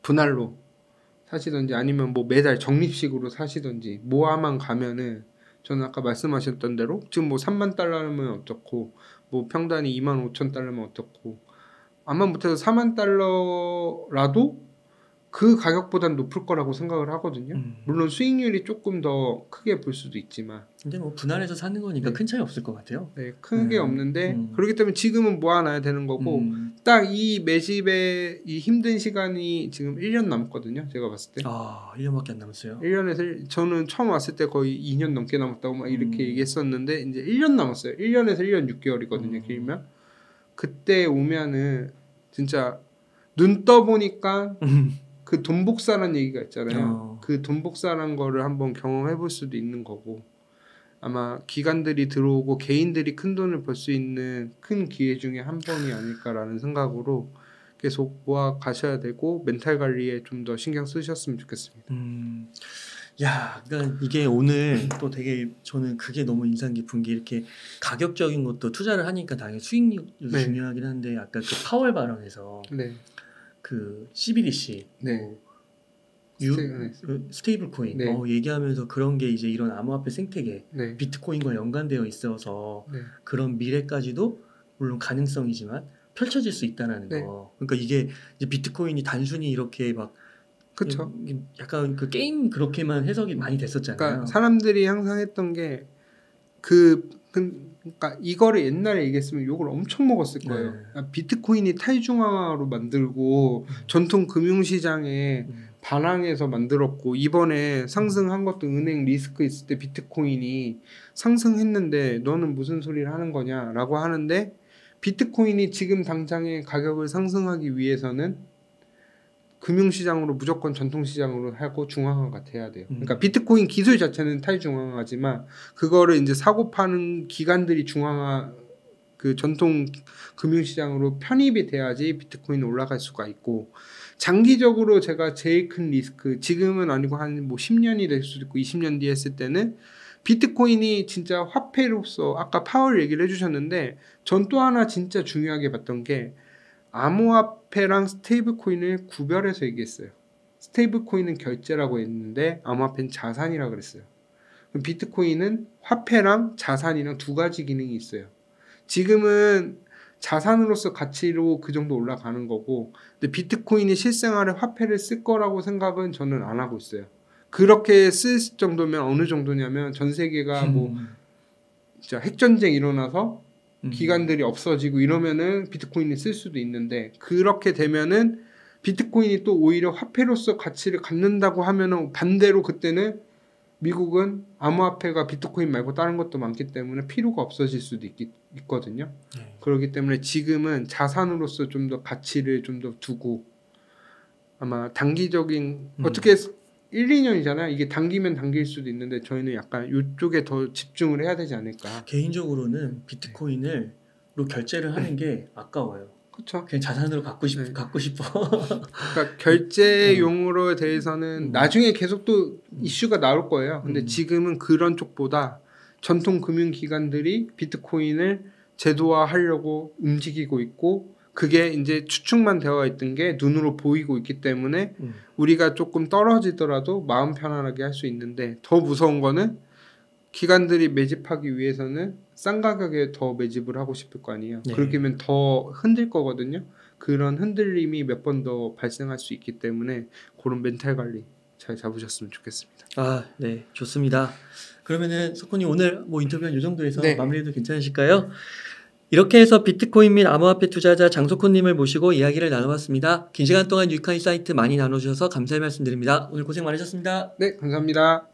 분할로 사시던지 아니면 뭐 매달 적립식으로 사시던지 모아만 가면은 저는 아까 말씀하셨던 대로 지금 뭐 3만 달러면 어떻고 뭐 평단이 25,000달러면 어떻고 아마 못해도 4만 달러라도 그 가격보단 높을 거라고 생각을 하거든요. 물론 수익률이 조금 더 크게 볼 수도 있지만 근데 뭐 분할해서 사는 거니까 큰 차이 없을 것 같아요. 네, 크게 없는데 그렇기 때문에 지금은 모아놔야 되는 거고 딱 이 매집의 이 힘든 시간이 지금 1년 남았거든요. 제가 봤을 때 1년밖에 안 남았어요. 1년에서 저는 처음 왔을 때 거의 2년 넘게 남았다고 막 이렇게 얘기했었는데 이제 1년 남았어요. 1년에서 1년 6개월이거든요. 길면 그때 오면은 진짜 눈 떠보니까 그 돈복사라는 얘기가 있잖아요. 그 돈복사라는 거를 한번 경험해 볼 수도 있는 거고 아마 기관들이 들어오고 개인들이 큰 돈을 벌 수 있는 큰 기회 중에 한 번이 아닐까라는 생각으로 계속 모아 가셔야 되고 멘탈 관리에 좀 더 신경 쓰셨으면 좋겠습니다. 그러니까 이게 오늘 또 되게 저는 그게 너무 인상 깊은 게 이렇게 가격적인 것도 투자를 하니까 당연히 수익률도 중요하긴 한데 아까 그 파월 발언에서 그 CBDC 스테이블 코인 얘기하면서 그런 게 이제 이런 암호화폐 생태계 비트코인과 연관되어 있어서 그런 미래까지도 물론 가능성이지만 펼쳐질 수 있다는 거. 그러니까 이게 이제 비트코인이 단순히 이렇게 막 그렇죠. 약간 그 게임 그렇게만 해석이 많이 됐었잖아요. 그러니까 사람들이 항상 했던 게 그러니까 이거를 옛날에 얘기했으면 욕을 엄청 먹었을 거예요. 비트코인이 탈중앙화로 만들고 전통 금융시장에 반항해서 만들었고 이번에 상승한 것도 은행 리스크 있을 때 비트코인이 상승했는데 너는 무슨 소리를 하는 거냐라고 하는데 비트코인이 지금 당장의 가격을 상승하기 위해서는 금융시장으로 무조건 전통시장으로 하고 중앙화가 돼야 돼요. 그러니까 비트코인 기술 자체는 탈중앙화지만 그거를 이제 사고 파는 기관들이 중앙화 그 전통 금융시장으로 편입이 돼야지 비트코인이 올라갈 수가 있고 장기적으로 제가 제일 큰 리스크 지금은 아니고 한 뭐 10년이 될 수도 있고 20년 뒤에 했을 때는 비트코인이 진짜 화폐로서 아까 파월 얘기를 해주셨는데 전 또 하나 진짜 중요하게 봤던 게 암호화폐랑 스테이블 코인을 구별해서 얘기했어요. 스테이블 코인은 결제라고 했는데 암호화폐는 자산이라고 그랬어요. 비트코인은 화폐랑 자산이랑 두 가지 기능이 있어요. 지금은 자산으로서 가치로 그 정도 올라가는 거고 근데 비트코인이 실생활에 화폐를 쓸 거라고 생각은 저는 안 하고 있어요. 그렇게 쓸 정도면 어느 정도냐면 전 세계가 뭐 진짜 핵전쟁 일어나서 기관들이 없어지고 이러면은 비트코인을 쓸 수도 있는데 그렇게 되면은 비트코인이 또 오히려 화폐로서 가치를 갖는다고 하면은 반대로 그때는 미국은 암호화폐가 비트코인 말고 다른 것도 많기 때문에 필요가 없어질 수도 있거든요. 그렇기 때문에 지금은 자산으로서 좀 더 가치를 좀 더 두고 아마 단기적인 어떻게 1, 2년이잖아요. 이게 당기면 당길 수도 있는데 저희는 약간 이쪽에 더 집중을 해야 되지 않을까. 개인적으로는 비트코인으로 결제를 하는 게 아까워요. 그렇죠. 그냥 자산으로 갖고 싶어. 그러니까 결제용으로 대해서는 나중에 계속 또 이슈가 나올 거예요. 근데 지금은 그런 쪽보다 전통 금융기관들이 비트코인을 제도화하려고 움직이고 있고 그게 이제 추측만 되어 있던 게 눈으로 보이고 있기 때문에 우리가 조금 떨어지더라도 마음 편안하게 할 수 있는데 더 무서운 거는 기관들이 매집하기 위해서는 싼 가격에 더 매집을 하고 싶을 거 아니에요. 네. 그렇게 하면 더 흔들 거거든요. 그런 흔들림이 몇 번 더 발생할 수 있기 때문에 그런 멘탈 관리 잘 잡으셨으면 좋겠습니다. 아, 네, 좋습니다. 그러면은 석훈이 오늘 뭐 인터뷰한 이 정도에서 네. 마무리해도 괜찮으실까요? 이렇게 해서 비트코인 및 암호화폐 투자자 장석훈님을 모시고 이야기를 나눠봤습니다. 긴 시간 동안 유익한 인사이트 많이 나눠주셔서 감사의 말씀드립니다. 오늘 고생 많으셨습니다. 네, 감사합니다.